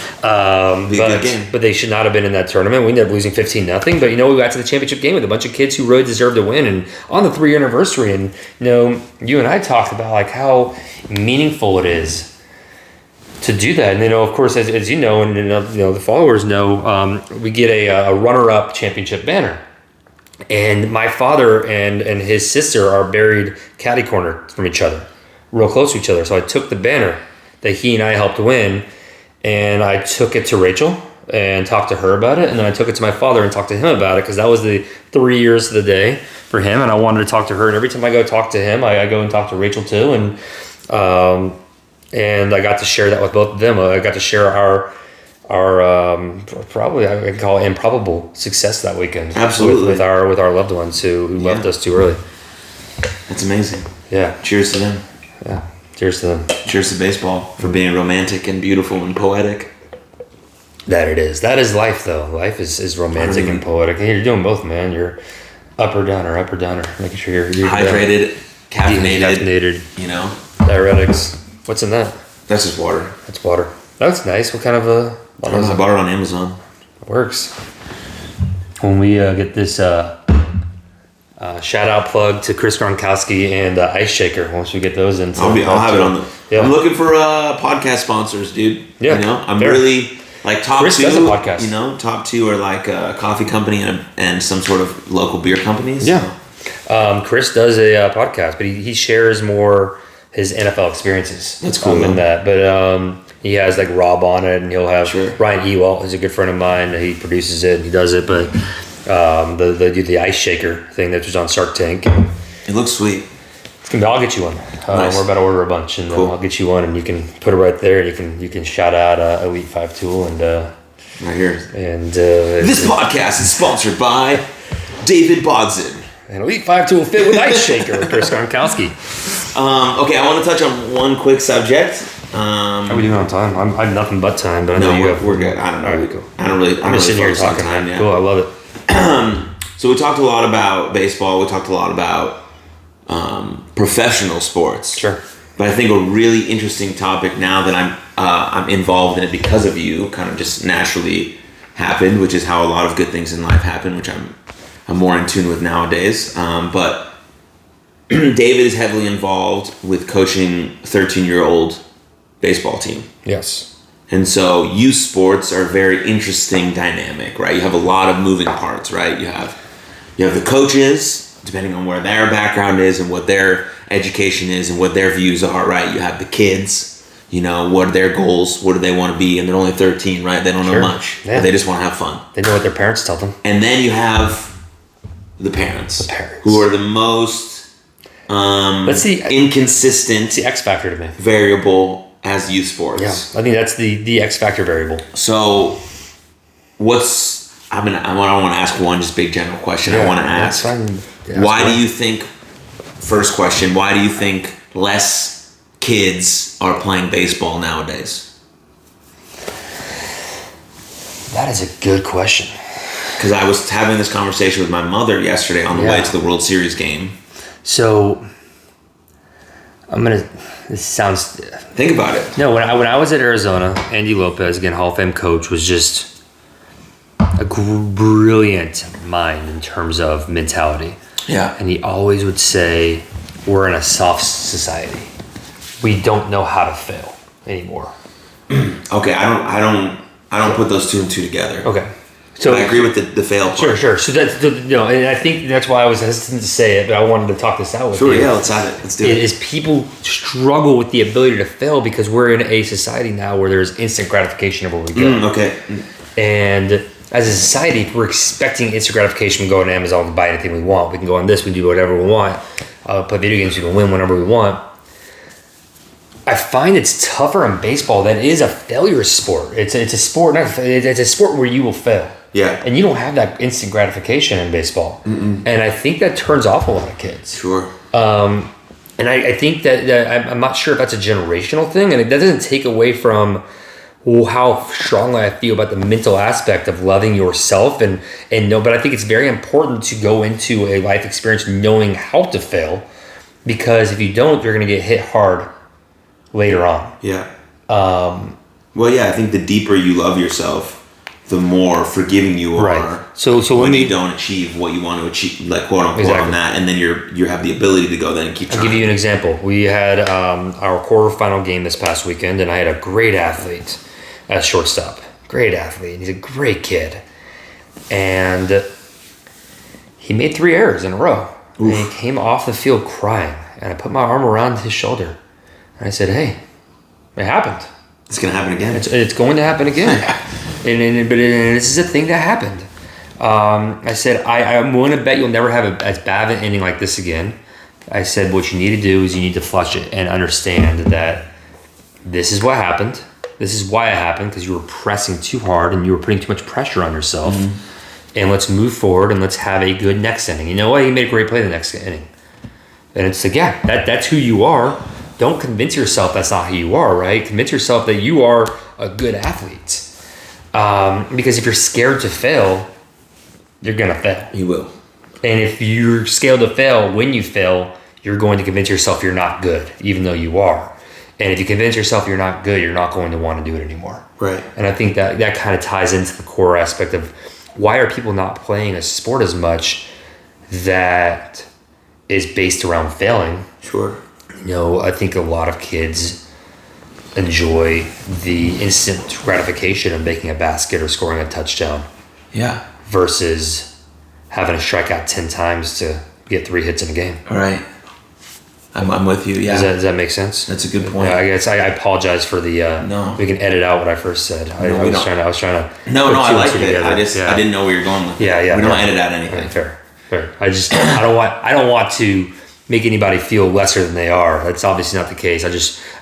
B: Be a good game. But they should not have been in that tournament. We ended up losing 15-0. But we got to the championship game with a bunch of kids who really deserved to win, and on the 3-year anniversary. And you and I talked about like how meaningful it is to do that. And of course, as you know, and the followers know, we get a runner-up championship banner. And my father and his sister are buried catty corner from each other, real close to each other. So I took the banner that he and I helped win, and I took it to Rachel and talked to her about it. And then I took it to my father and talked to him about it, because that was the 3 years of the day for him. And I wanted to talk to her. And every time I go talk to him, I go and talk to Rachel too. And I got to share that with both of them. I got to share our probably I can call it improbable success that weekend.
A: Absolutely.
B: With our loved ones who left us too early.
A: That's amazing.
B: Yeah.
A: Cheers to them.
B: Yeah. Cheers to them.
A: Cheers to baseball for being romantic and beautiful and poetic.
B: That it is. That is life, though. Life is romantic and poetic. And you're doing both, man. You're up or downer, making sure you're
A: hydrated, caffeinated.
B: Diuretics. What's in that?
A: That's just water.
B: That's water. That's nice. What kind of a...
A: I don't know. I bought it on Amazon.
B: It works. When we get this shout out plug to Chris Gronkowski and Ice Shaker, once we get those in.
A: I'll have it on the... Yeah. I'm looking for podcast sponsors, dude.
B: Yeah.
A: I'm really... Like top
B: Chris
A: 2,
B: does a podcast.
A: Top 2 are like a coffee company and some sort of local beer companies.
B: Yeah. Chris does a podcast, but he shares more his NFL experiences.
A: That's cool.
B: In that, but he has like Rob on it, and he'll have Ryan Ewalt, who's a good friend of mine. He produces it and he does it, but they do the Ice Shaker thing that was on Shark Tank.
A: It looks sweet.
B: I'll get you one.
A: Nice.
B: We're about to order a bunch, and I'll get you one, and you can put it right there, and you can shout out Elite 5 Tool and
A: right here.
B: And
A: this podcast is sponsored by David Bodzin.
B: And Elite 5 Tool fit with Ice Shaker with Chris Gronkowski.
A: Okay, I want to touch on one quick subject.
B: How are we doing on time? I have nothing but time, but I know
A: we're good. I don't know.
B: Right, cool.
A: I'm
B: just sitting here talking.
A: Time, yeah.
B: Cool, I love
A: it. So we talked a lot about baseball. We talked a lot about professional sports.
B: Sure.
A: But I think a really interesting topic now that I'm involved in it because of you, kind of just naturally happened, which is how a lot of good things in life happen, which I'm more in tune with nowadays. But David is heavily involved with coaching a 13-year-old baseball team.
B: Yes.
A: And so youth sports are a very interesting dynamic, right? You have a lot of moving parts, right? You have the coaches, depending on where their background is and what their education is and what their views are, right? You have the kids, what are their goals? What do they want to be? And they're only 13, right? They don't know much.
B: Yeah.
A: They just want to have fun.
B: They know what their parents tell them.
A: And then you have the parents. Who are the most inconsistent.
B: It's the X factor to me.
A: Variable as youth sports.
B: Yeah, I think that's the X factor variable.
A: So, I want to ask one just big general question. I want to ask, why do you think? First question: why do you think less kids are playing baseball nowadays?
B: That is a good question.
A: Because I was having this conversation with my mother yesterday on the way to the World Series game.
B: So, this sounds...
A: Think about it.
B: No, when I was at Arizona, Andy Lopez, again, Hall of Fame coach, was just a brilliant mind in terms of mentality.
A: Yeah.
B: And he always would say, we're in a soft society. We don't know how to fail anymore.
A: Okay, I don't put those two and two together.
B: Okay. So
A: but I agree with the fail part.
B: Sure. So that's and I think that's why I was hesitant to say it, but I wanted to talk this out with you.
A: Sure, yeah, let's have it. Let's do it.
B: Is people struggle with the ability to fail because we're in a society now where there's instant gratification everywhere we go.
A: Okay.
B: And as a society, if we're expecting instant gratification, we go on Amazon and buy anything we want. We can go on this, we can do whatever we want. Play video games, we can win whenever we want. I find it's tougher in baseball than it is a failure sport. It's a sport, it's a sport where you will fail.
A: Yeah.
B: And you don't have that instant gratification in baseball. Mm-mm. And I think that turns off a lot of kids.
A: Sure.
B: And And I think that I'm not sure if that's a generational thing, and it doesn't take away from how strongly I feel about the mental aspect of loving yourself and know. But I think it's very important to go into a life experience knowing how to fail, because if you don't, you're going to get hit hard later on.
A: Yeah. I think the deeper you love yourself, the more forgiving you are.
B: Right. So
A: when you don't achieve what you want to achieve, like quote unquote on that, and then you have the ability to go then and keep trying.
B: I'll give you an example. We had our quarterfinal game this past weekend, and I had a great athlete at shortstop. Great athlete. He's a great kid. And he made 3 errors in a row. Oof. And he came off the field crying. And I put my arm around his shoulder. And I said, hey, it happened.
A: It's going to happen again.
B: It's going to happen again. and this is a thing that happened. I said, I'm willing to bet you'll never have as bad of an ending like this again. I said, what you need to do is you need to flush it and understand that this is what happened. This is why it happened, because you were pressing too hard and you were putting too much pressure on yourself. Mm-hmm. And let's move forward and let's have a good next inning. You know what? You made a great play the next inning. And it's like, yeah, that's who you are. Don't convince yourself that's not who you are, right? Convince yourself that you are a good athlete. Because if you're scared to fail, you're going to fail.
A: You will.
B: And if you're scared to fail, when you fail, you're going to convince yourself you're not good, even though you are. And if you convince yourself you're not good, you're not going to want to do it anymore.
A: Right.
B: And I think that kind of ties into the core aspect of why are people not playing a sport as much that is based around failing.
A: Sure.
B: I think a lot of kids enjoy the instant gratification of making a basket or scoring a touchdown.
A: Yeah.
B: Versus having to strike out 10 times to get 3 hits in a game.
A: All right. I'm with you. Yeah.
B: Does that make sense?
A: That's a good point.
B: Yeah, I guess I apologize for the.
A: No.
B: We can edit out what I first said. I was trying to.
A: No, I like it. I didn't know where you're going with it.
B: Yeah.
A: We don't edit out anything.
B: Fair. I don't want to make anybody feel lesser than they are. That's obviously not the case.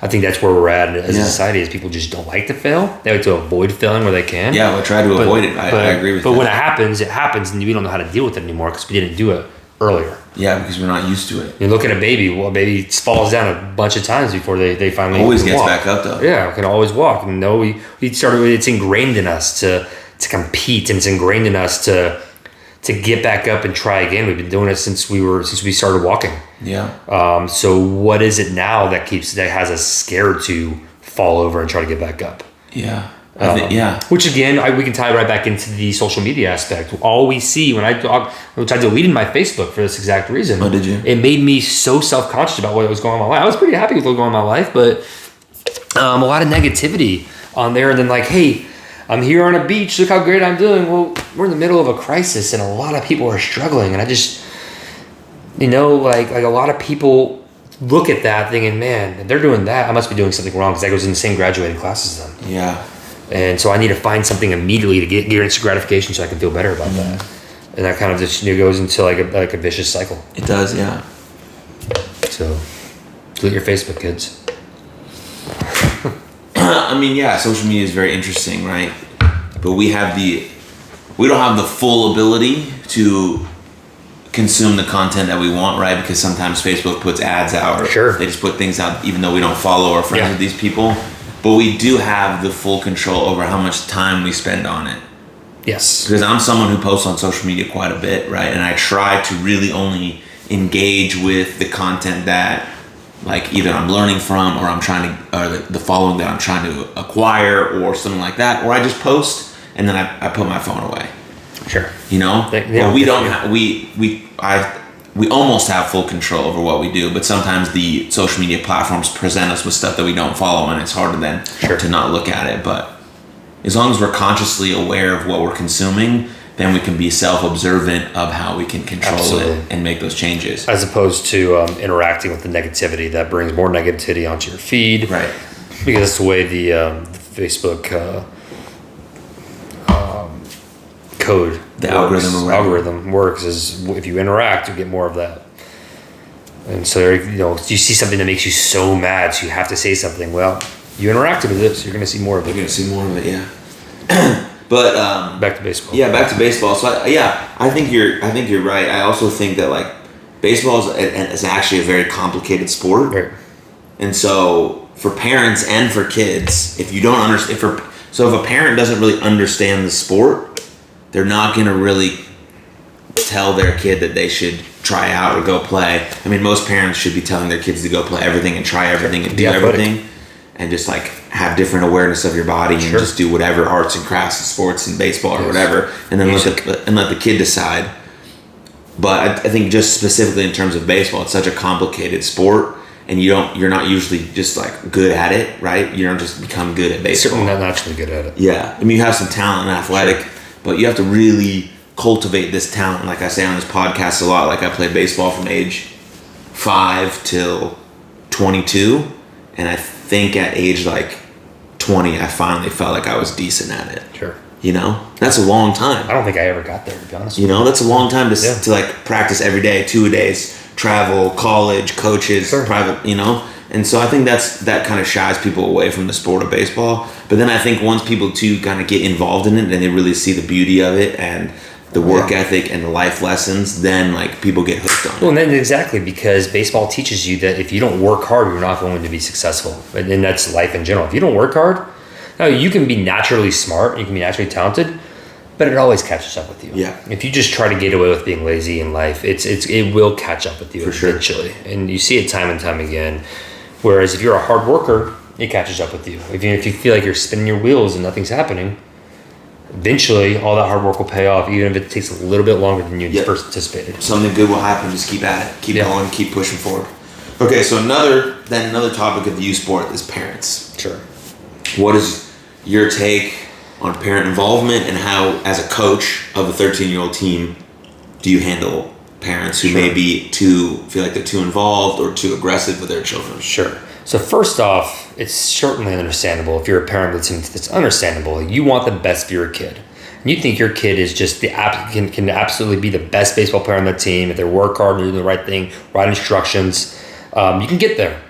B: I think that's where we're at as a society, is people just don't like to fail. They like to avoid failing where they can.
A: Yeah, we'll try to avoid it. I agree with that.
B: But when it happens, and we don't know how to deal with it anymore because we didn't do it earlier.
A: Yeah, because we're not used to it.
B: You look at a baby. Well, a baby falls down a bunch of times before they finally
A: always gets
B: walk.
A: back up though.
B: Yeah, can always walk. And we started. It's ingrained in us to compete, and it's ingrained in us to get back up and try again. We've been doing it since we started walking.
A: Yeah.
B: So what is it now that has us scared to fall over and try to get back up?
A: Yeah.
B: Which again, we can tie right back into the social media aspect. All we see when I deleted my Facebook for this exact reason.
A: Oh, did you?
B: It made me so self-conscious about what was going on in my life. I was pretty happy with what was going on in my life, but a lot of negativity on there. And then like, hey, I'm here on a beach. Look how great I'm doing. Well, we're in the middle of a crisis, and a lot of people are struggling. And I just, like a lot of people look at that thinking, man, if they're doing that, I must be doing something wrong, because that goes in the same graduating class as them.
A: Yeah.
B: And so I need to find something immediately to get instant gratification so I can feel better about that. And that kind of just goes into like a vicious cycle.
A: It does, yeah.
B: So delete your Facebook, kids.
A: I mean, yeah, social media is very interesting, right? But we don't have the full ability to consume the content that we want, right? Because sometimes Facebook puts ads out, or
B: sure,
A: they just put things out even though we don't follow or friends with these people. But we do have the full control over how much time we spend on it.
B: Yes.
A: Because I'm someone who posts on social media quite a bit, right? And I try to really only engage with the content that, like, either I'm learning from, or I'm trying to, or the following that I'm trying to acquire, or something like that. Or I just post and then I put my phone away.
B: Sure.
A: Well, we don't have, we almost have full control over what we do, but sometimes the social media platforms present us with stuff that we don't follow, and it's harder then to not look at it. But as long as we're consciously aware of what we're consuming, then we can be self-observant of how we can control it and make those changes.
B: As opposed to interacting with the negativity that brings more negativity onto your feed.
A: Right.
B: Because that's the way the Facebook code algorithm works, is if you interact, you get more of that. And so you see something that makes you so mad, so you have to say something. Well, you interacted with it, so you're going to see more of it.
A: You're going to see more of it, yeah. But
B: back to baseball.
A: Yeah, back to baseball. So I think you're right. I also think that, like, baseball is actually a very complicated sport.
B: Right.
A: And so for parents and for kids, if you don't understand, if a parent doesn't really understand the sport, they're not going to really tell their kid that they should try out or go play. I mean, most parents should be telling their kids to go play everything and try everything and do everything, and just like have different awareness of your body and just do whatever arts and crafts and sports and baseball or whatever, and then let the kid decide. But I think just specifically in terms of baseball, it's such a complicated sport, and you're not usually just like good at it, right? You don't just become good at baseball.
B: Certainly not naturally good at it.
A: Yeah, I mean, you have some talent and athletic, but you have to really cultivate this talent. Like I say on this podcast a lot, like I played baseball from age 5 till 22, and I think at age like 20, I finally felt like I was decent at it.
B: Sure.
A: You know, that's a long time.
B: I don't think I ever got there, to be honest.
A: You know, that's a long time to like practice every day, 2 days, travel, college, coaches, private, you know. And so I think that kind of shies people away from the sport of baseball. But then I think once people too kind of get involved in it and they really see the beauty of it and the work ethic and the life lessons, then like people get hooked on it.
B: Well, and then exactly, because baseball teaches you that if you don't work hard, you're not going to be successful. And that's life in general. If you don't work hard, now you can be naturally smart, you can be naturally talented, but it always catches up with you.
A: Yeah.
B: If you just try to get away with being lazy in life, it will catch up with you eventually. And you see it time and time again. Whereas if you're a hard worker, it catches up with you. If you feel like you're spinning your wheels and nothing's happening, eventually all that hard work will pay off, even if it takes a little bit longer than you first anticipated.
A: Something good will happen. Just keep at it. Keep going. Keep pushing forward. Okay, so another topic of the youth sport is parents.
B: Sure.
A: What is your take on parent involvement, and how, as a coach of a 13-year-old team, do you handle parents who feel like they're too involved or too aggressive with their children?
B: Sure. So first off, it's certainly understandable. If you're a parent that's understandable. You want the best for your kid. And you think your kid is just can absolutely be the best baseball player on the team if they work hard and do the right thing, right instructions. You can get there.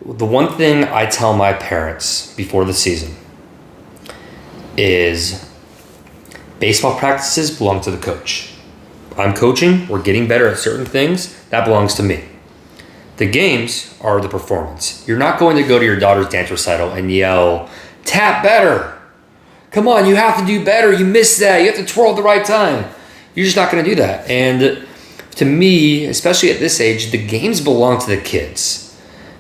B: The one thing I tell my parents before the season is baseball practices belong to the coach. I'm coaching, we're getting better at certain things, that belongs to me. The games are the performance. You're not going to go to your daughter's dance recital and yell, tap better. Come on, you have to do better. You missed that. You have to twirl at the right time. You're just not going to do that. And to me, especially at this age, the games belong to the kids.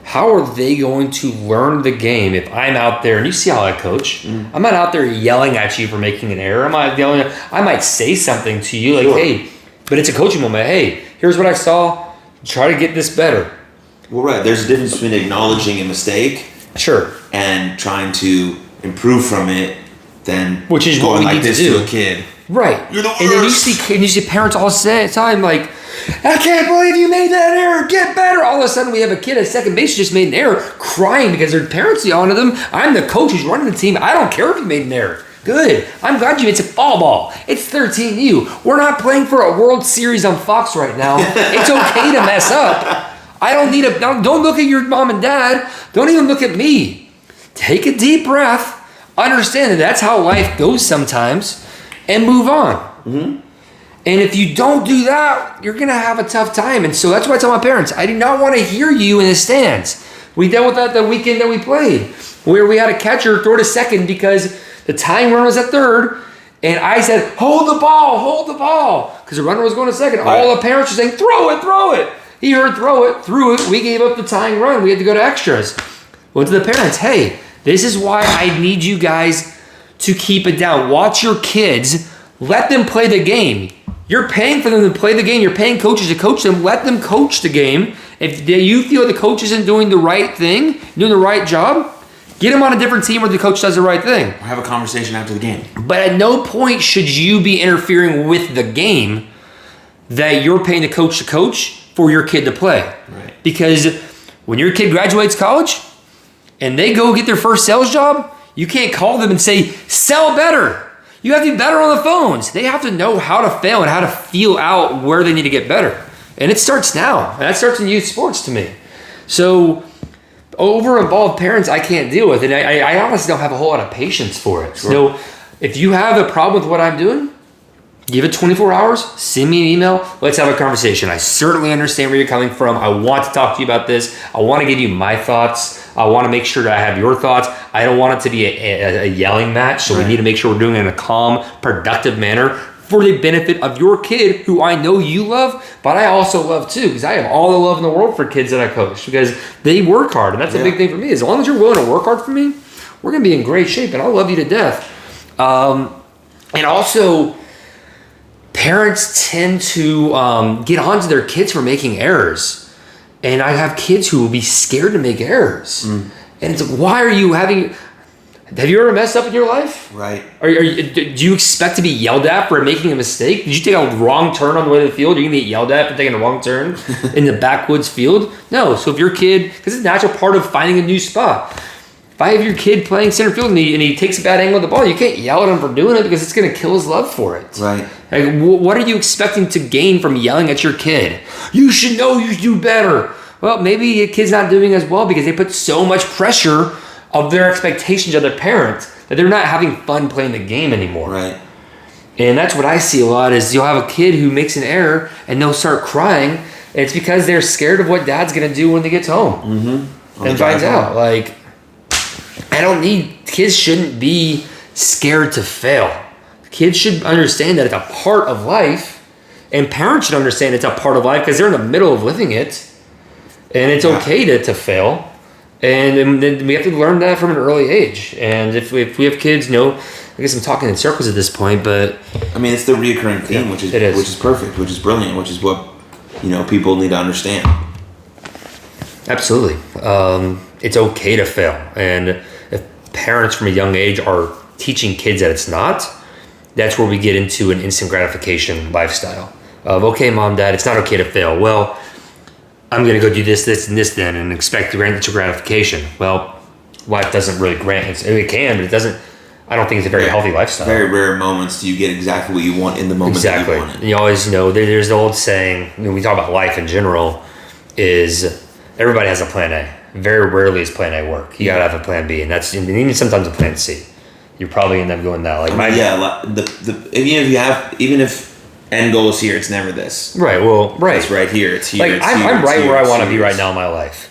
B: How are they going to learn the game if I'm out there, and you see how I coach, I'm not out there yelling at you for making an error. I might say something to you like, hey, but it's a coaching moment. Hey, here's what I saw. Try to get this better.
A: Well, right. There's a difference between acknowledging a mistake and trying to improve from it than
B: which is
A: going
B: what we
A: like
B: need
A: this
B: to do.
A: to a kid.
B: Right.
A: You're the worst.
B: And then you see parents all the time like, I can't believe you made that error. Get better. All of a sudden we have a kid at second base who just made an error crying because their parents yelling at them. I'm the coach who's running the team. I don't care if you made an error. Good. I'm glad you. It's a fall ball. It's 13U. We're not playing for a World Series on Fox right now. It's okay to mess up. I don't need don't look at your mom and dad. Don't even look at me. Take a deep breath. Understand that that's how life goes sometimes, and move on. Mm-hmm. And if you don't do that, you're going to have a tough time. And so that's why I tell my parents, I do not want to hear you in the stands. We dealt with that the weekend that we played, where we had a catcher throw to second because the tying run was at third. And I said, hold the ball, because the runner was going to second. Right. All the parents were saying, throw it. He heard throw it, threw it. We gave up the tying run. We had to go to extras. Went to the parents, hey, this is why I need you guys to keep it down. Watch your kids. Let them play the game. You're paying for them to play the game. You're paying coaches to coach them. Let them coach the game. If you feel the coach isn't doing the right thing, doing the right job, get him on a different team where the coach does the right thing.
A: Or have a conversation after the game.
B: But at no point should you be interfering with the game that you're paying the coach to coach for your kid to play.
A: Right.
B: Because when your kid graduates college and they go get their first sales job, you can't call them and say, sell better. You have to be better on the phones. They have to know how to fail and how to feel out where they need to get better. And it starts now. And that starts in youth sports to me. So over-involved parents I can't deal with. And I honestly don't have a whole lot of patience for it. Sure. So if you have a problem with what I'm doing, Give it 24 hours, send me an email, let's have a conversation. I certainly understand where you're coming from. I want to talk to you about this. I want to give you my thoughts. I want to make sure that I have your thoughts. I don't want it to be a yelling match, so we need to make sure we're doing it in a calm, productive manner for the benefit of your kid, who I know you love, but I also love too, because I have all the love in the world for kids that I coach, because they work hard, and that's a big thing for me. As long as you're willing to work hard for me, we're going to be in great shape, and I love you to death. And also, parents tend to get onto their kids for making errors. And I have kids who will be scared to make errors. And it's like, why are you having... Have you ever messed up in your life?
A: Right.
B: Do you expect to be yelled at for making a mistake? Did you take a wrong turn on the way to the field? Are you going to get yelled at for taking a wrong turn in the backwoods field? No. So if your kid... Because it's a natural part of finding a new spot. If I have your kid playing center field and he takes a bad angle of the ball, you can't yell at him for doing it, because it's going to kill his love for it.
A: Right.
B: Like, what are you expecting to gain from yelling at your kid? You should know you do better. Well, maybe your kid's not doing as well because they put so much pressure of their expectations of their parents that they're not having fun playing the game anymore.
A: Right.
B: And that's what I see a lot is you'll have a kid who makes an error and they'll start crying. And it's because they're scared of what dad's going to do when they get home. And finds out. Like, kids shouldn't be scared to fail. Kids should understand that it's a part of life, and parents should understand it's a part of life because they're in the middle of living it, and it's okay to fail. And then we have to learn that from an early age. And if we have kids, I guess I'm talking in circles at this point, but
A: I mean, it's the reoccurring theme, which is perfect, which is brilliant, which is what people need to understand.
B: Absolutely. It's okay to fail, and if parents from a young age are teaching kids that it's not, that's where we get into an instant gratification lifestyle of, okay, mom, dad, it's not okay to fail. Well, I'm going to go do this, and this then, and expect to grant instant gratification. Well, life doesn't really grant it. It can, but it doesn't. I don't think it's a very healthy lifestyle.
A: Very rare moments do you get exactly what you want in the moment that you want it.
B: And you always there's the old saying, when we talk about life in general, is everybody has a plan A. Very rarely is plan A work. You got to have a plan B, and even sometimes a plan C. You're probably end up going that. Like
A: even if end goal is here, it's never this.
B: Right. Well, right.
A: It's right here. It's here.
B: Like
A: it's
B: I'm
A: here,
B: right
A: here,
B: where I want to be right now in my life.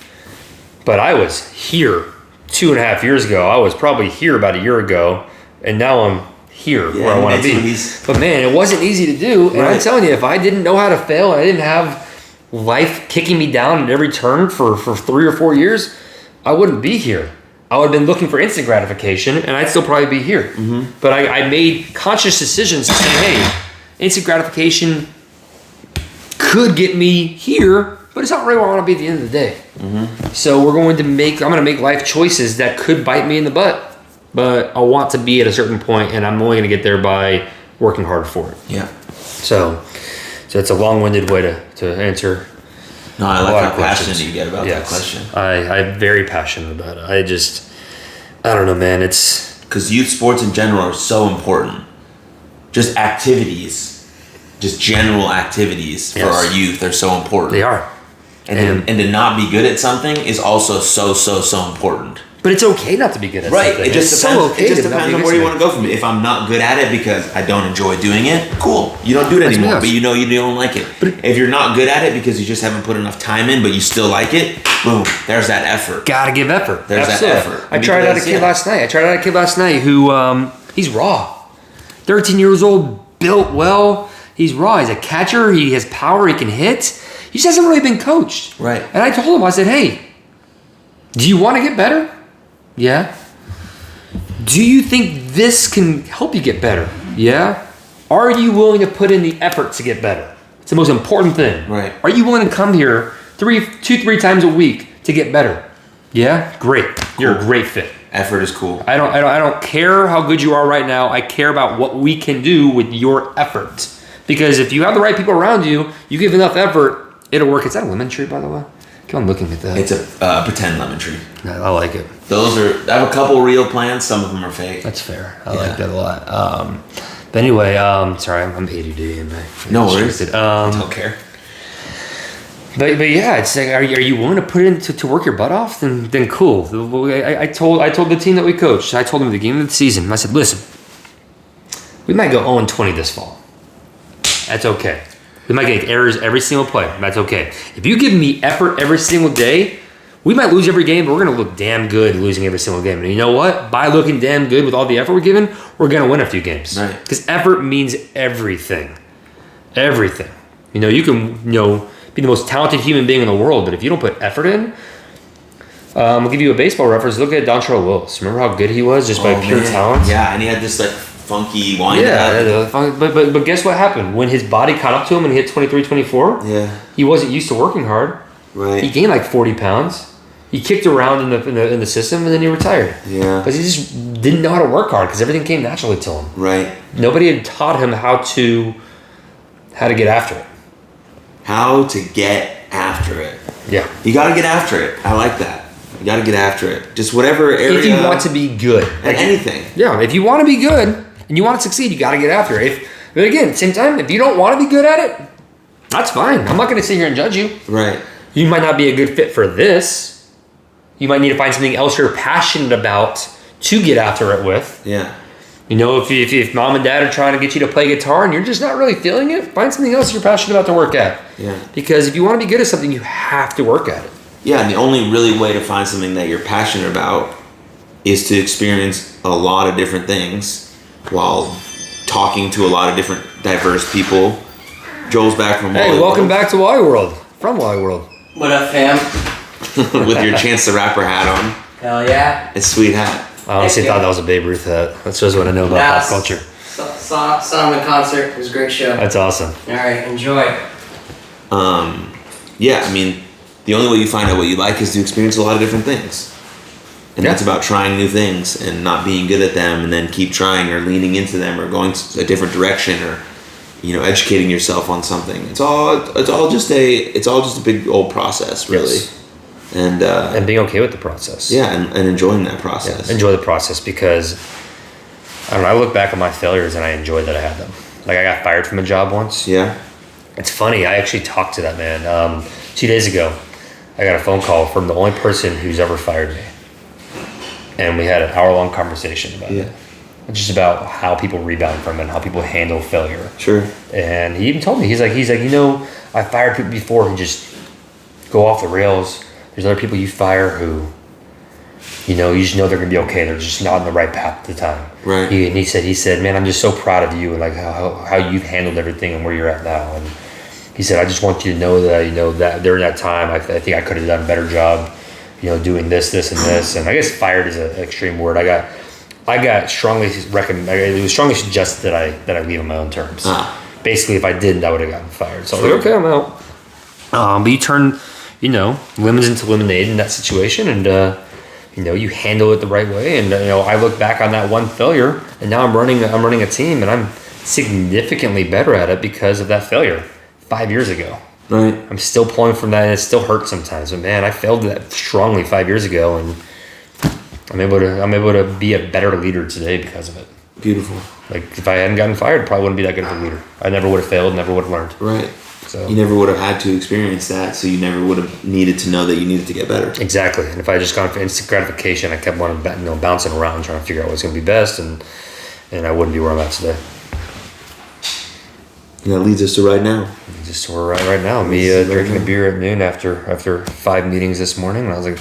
B: But I was here 2.5 years ago. I was probably here about a year ago, and now I'm here where I want to be. But man, it wasn't easy to do. And I'm telling you, if I didn't know how to fail, and I didn't have life kicking me down at every turn for 3 or 4 years, I wouldn't be here. I would have been looking for instant gratification, and I'd still probably be here. But I made conscious decisions to say, hey, instant gratification could get me here, but it's not really where I want to be at the end of the day. So I'm going to make life choices that could bite me in the butt, but I want to be at a certain point, and I'm only going to get there by working hard for it.
A: Yeah.
B: So it's a long-winded way to answer.
A: No, I like how passionate you get about that question.
B: I'm very passionate about it. I don't know, man. It's
A: because youth sports in general are so important. Just activities, just general activities for our youth are so important.
B: They are.
A: And to not be good at something is also so important.
B: But it's okay not to be good at something.
A: Right. It just depends on where you want to go from it. If I'm not good at it because I don't enjoy doing it, cool. You don't do it anymore, but you don't like it. But if you're not good at it because you just haven't put enough time in, but you still like it, boom, there's that effort.
B: Gotta give effort.
A: There's that effort.
B: I tried out a kid last night. Who, he's raw. 13 years old, built well. He's raw. He's a catcher. He has power. He can hit. He just hasn't really been coached.
A: Right.
B: And I told him, I said, hey, do you want to get better? Yeah. Do you think this can help you get better? Yeah. Are you willing to put in the effort to get better? It's the most important thing.
A: Right.
B: Are you willing to come here 3 times a week to get better? Yeah. Great. You're a great fit.
A: Effort is cool.
B: I don't care how good you are right now. I care about what we can do with your effort. Because if you have the right people around you, you give enough effort, it'll work. Is that a lemon tree, by the way? Keep on looking at that.
A: It's a pretend lemon tree.
B: I like it.
A: I have a couple real plants. Some of them are fake.
B: That's fair. I like that a lot. But anyway, sorry, I'm ADD and
A: no worries.
B: I
A: don't care.
B: But yeah, it's like, are you willing to put in to work your butt off? Then cool. I told the team that we coached. I told them at the beginning of the season. I said, listen, we might go 0-20 this fall. That's okay. We might get errors every single play. That's okay. If you give me effort every single day, we might lose every game, but we're going to look damn good losing every single game. And you know what? By looking damn good with all the effort we're giving, we're going to win a few games.
A: Right.
B: Because effort means everything. Everything. You can, be the most talented human being in the world, but if you don't put effort in, I'll give you a baseball reference. Look at Dontrelle Willis. Remember how good he was just by pure talent?
A: Yeah, and he had this funky wind
B: but guess what happened? When his body caught up to him and he hit 23, 24, he wasn't used to working hard.
A: Right.
B: He gained 40 pounds. He kicked around in the system and then he retired.
A: Yeah.
B: Because he just didn't know how to work hard because everything came naturally to him.
A: Right.
B: Nobody had taught him how to get after it.
A: How to get after it.
B: Yeah.
A: You got to get after it. I like that. You got to get after it. Just whatever area.
B: If you want to be good.
A: At anything.
B: Yeah. If you want to be good and you want to succeed, you got to get after it. But again, at the same time, if you don't want to be good at it, that's fine. I'm not going to sit here and judge you.
A: Right.
B: You might not be a good fit for this. You might need to find something else you're passionate about to get after it with.
A: Yeah.
B: If mom and dad are trying to get you to play guitar and you're just not really feeling it, find something else you're passionate about to work at.
A: Yeah.
B: Because if you want to be good at something, you have to work at it.
A: Yeah, and the only really way to find something that you're passionate about is to experience a lot of different things while talking to a lot of different diverse people. Joel's back from
B: Hey, welcome back to Wally World. From Wally World.
C: What up, fam?
A: With your Chance the Rapper hat on.
C: Hell yeah.
A: It's a sweet hat.
B: I honestly thought that was a Babe Ruth hat. That shows what I know about pop culture.
C: Saw him in concert. It was a great show.
B: That's awesome.
C: All right, enjoy.
A: Yeah, I mean, the only way you find out what you like is to experience a lot of different things. And that's about trying new things and not being good at them and then keep trying or leaning into them or going a different direction or, educating yourself on something. It's all just a big old process, really.
B: Yes.
A: And
B: being okay with the process.
A: Yeah, and enjoying that process.
B: Yeah, enjoy the process because, I look back at my failures and I enjoy that I had them. I got fired from a job once.
A: Yeah.
B: It's funny, I actually talked to that man. 2 days ago, I got a phone call from the only person who's ever fired me. And we had an hour-long conversation about it. Just about how people rebound from it and how people handle failure.
A: Sure.
B: And he even told me, he's like, I fired people before who just go off the rails. There's other people you fire who, you just know they're going to be okay. They're just not on the right path at the time.
A: Right.
B: He said, man, I'm just so proud of you and how you've handled everything and where you're at now. And he said, I just want you to know that, that during that time, I think I could have done a better job, doing this, and this. And I guess fired is an extreme word. I got strongly recommended. It was strongly suggested that I leave on my own terms. Basically, if I didn't, I would have gotten fired. So I was like, okay, I'm out. But you turn, lemons into lemonade in that situation, and you handle it the right way. And I look back on that one failure, and now I'm running a team, and I'm significantly better at it because of that failure 5 years ago.
A: Right.
B: I'm still pulling from that, and it still hurts sometimes. But man, I failed that strongly 5 years ago, and I'm able to be a better leader today because of it.
A: Beautiful.
B: If I hadn't gotten fired, I probably wouldn't be that good of a leader. I never would have failed, never would have learned.
A: Right.
B: So
A: you never would have had to experience that, so you never would have needed to know that you needed to get better.
B: Exactly. And if I had just gone for instant gratification, I kept wanting bouncing around trying to figure out what's going to be best, and I wouldn't be where I'm at today.
A: And that leads us to right now.
B: Just where we're at right now. Me drinking a beer at noon after 5 meetings this morning, and I was like,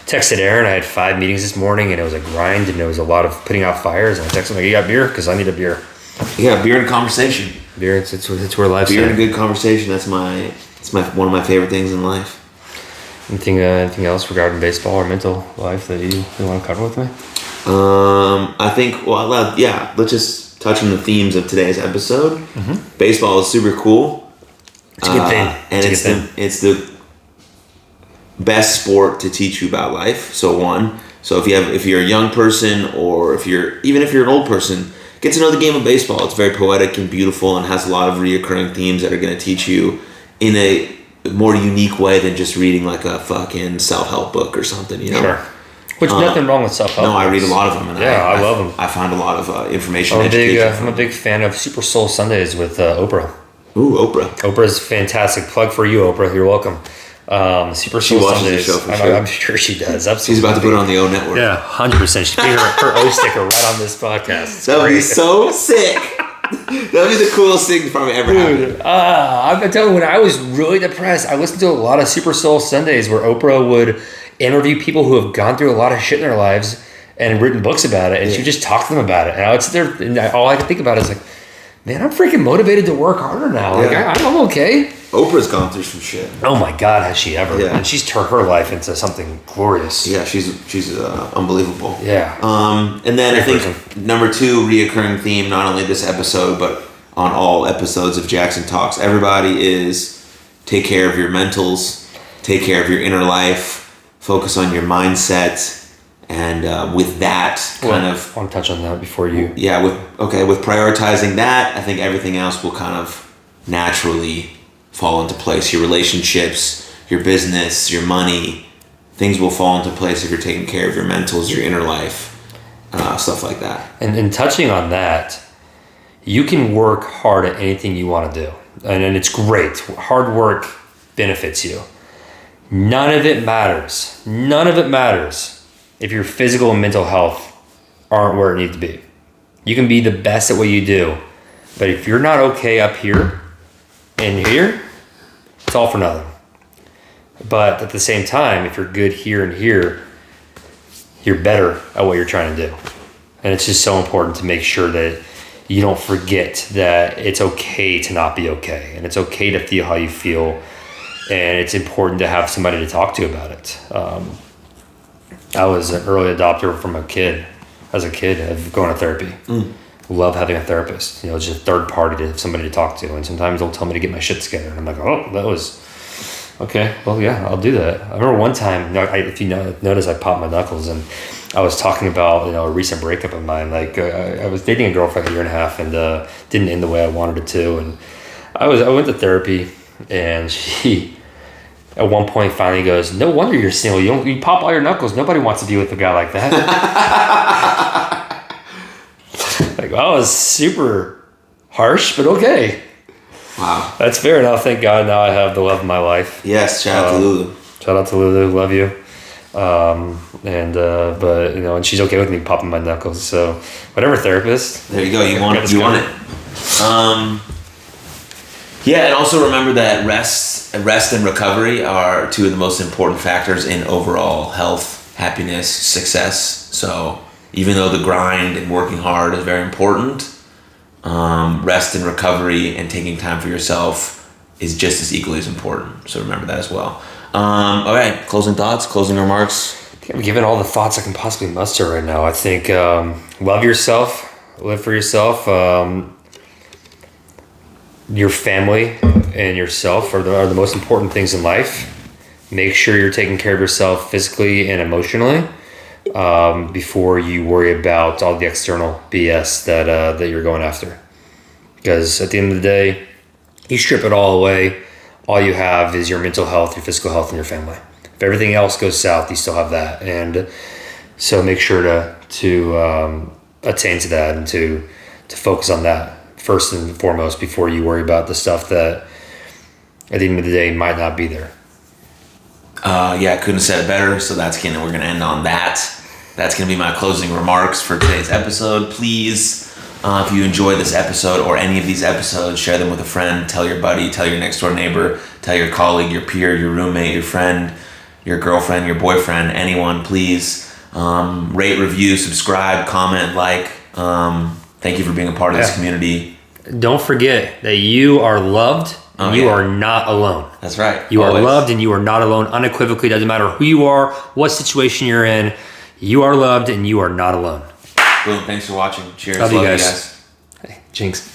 B: texted Aaron. I had 5 meetings this morning, and it was a grind, and there was a lot of putting out fires. And I texted him, you got beer? Because I need a beer.
A: Yeah, beer and conversation.
B: Beer, it's where life's
A: beer and a good conversation. That's one of my favorite things in life.
B: Anything else regarding baseball or mental life that you want to cover with me?
A: I think, let's just touch on the themes of today's episode. Mm-hmm. Baseball is super cool.
B: It's a good thing.
A: And it's the best sport to teach you about life. So if you're a young person or if you're an old person, get to know the game of baseball. It's very poetic and beautiful and has a lot of reoccurring themes that are going to teach you in a more unique way than just reading like a fucking self-help book or something,
B: Sure. Which nothing wrong with self-help.
A: No, I read a lot of them. And
B: I love them.
A: I find a lot of information.
B: I'm a big fan of Super Soul Sundays with Oprah.
A: Ooh, Oprah.
B: Oprah's fantastic. Plug for you, Oprah. You're welcome. Super Soul Sundays.
A: The show for sure.
B: I'm sure she does. Absolutely.
A: She's about to put it on the O Network.
B: Yeah, 100%. She's putting her O sticker right on this podcast.
A: So he's so sick. That would be the coolest thing to probably ever happen.
B: I'm telling you, when I was really depressed, I listened to a lot of Super Soul Sundays where Oprah would interview people who have gone through a lot of shit in their lives and written books about it, and she would just talk to them about it. And I would sit there, and all I could think about is like, man, I'm freaking motivated to work harder now. Like, I'm okay.
A: Oprah's gone through some shit.
B: Oh my God, has she ever?
A: Yeah.
B: And she's turned her life into something glorious.
A: Yeah, she's unbelievable.
B: Yeah.
A: And then I think number 2 reoccurring theme, not only this episode, but on all episodes of Jaxon Talks, everybody is take care of your mentals, take care of your inner life, focus on your mindset. And with that I
B: want to touch on that before you.
A: Yeah, with prioritizing that, I think everything else will kind of naturally fall into place. Your relationships, your business, your money, things will fall into place if you're taking care of your mentals, your inner life, stuff like that.
B: And touching on that, you can work hard at anything you want to do. And it's great. Hard work benefits you. None of it matters. None of it matters if your physical and mental health aren't where it needs to be. You can be the best at what you do, but if you're not okay up here and here, it's all for nothing. But at the same time, if you're good here and here, you're better at what you're trying to do. And it's just so important to make sure that you don't forget that it's okay to not be okay, and it's okay to feel how you feel, and it's important to have somebody to talk to about it. I was an early adopter from a kid of going to therapy. Love having a therapist. It's just a third party to have somebody to talk to. And sometimes they'll tell me to get my shit together. And I'm like, oh, that was okay. Well, yeah, I'll do that. I remember one time, if you notice, I popped my knuckles, and I was talking about a recent breakup of mine. Like I was dating a girl for like a year and a half, and didn't end the way I wanted it to. And I went to therapy, and she at one point finally goes, "No wonder you're single. You pop all your knuckles. Nobody wants to be with a guy like that." Like, well, it was super harsh, but okay.
A: Wow.
B: That's fair enough. Thank God now I have the love of my life.
A: Yes, shout out to Lulu.
B: Shout out to Lulu. Love you. But and she's okay with me popping my knuckles. So whatever, therapist.
A: There you go. You want it. Yeah, and also remember that rest and recovery are 2 of the most important factors in overall health, happiness, success. So even though the grind and working hard is very important, rest and recovery and taking time for yourself is just as equally as important. So remember that as well. All right, closing thoughts, closing remarks.
B: I'm giving all the thoughts I can possibly muster right now. I think love yourself, live for yourself. Your family and yourself are the most important things in life. Make sure you're taking care of yourself physically and emotionally before you worry about all the external BS that you're going after. Because at the end of the day, you strip it all away, all you have is your mental health, your physical health, and your family. If everything else goes south, you still have that. And so make sure to attain to that and to focus on that first and foremost before you worry about the stuff that at the end of the day might not be there.
A: I couldn't have said it better. So we're gonna end on that. That's gonna be my closing remarks for today's episode. Please, if you enjoyed this episode or any of these episodes, share them with a friend. Tell your buddy, tell your next door neighbor, tell your colleague, your peer, your roommate, your friend, your girlfriend, your boyfriend, anyone. Please rate, review, subscribe, comment, like. Thank you for being a part of this community.
B: Don't forget that you are loved. You are not alone.
A: That's right.
B: You are loved and you are not alone. Unequivocally, doesn't matter who you are, what situation you're in. You are loved and you are not alone.
A: Boom. Thanks for watching. Cheers.
B: Love you guys. Hey, jinx.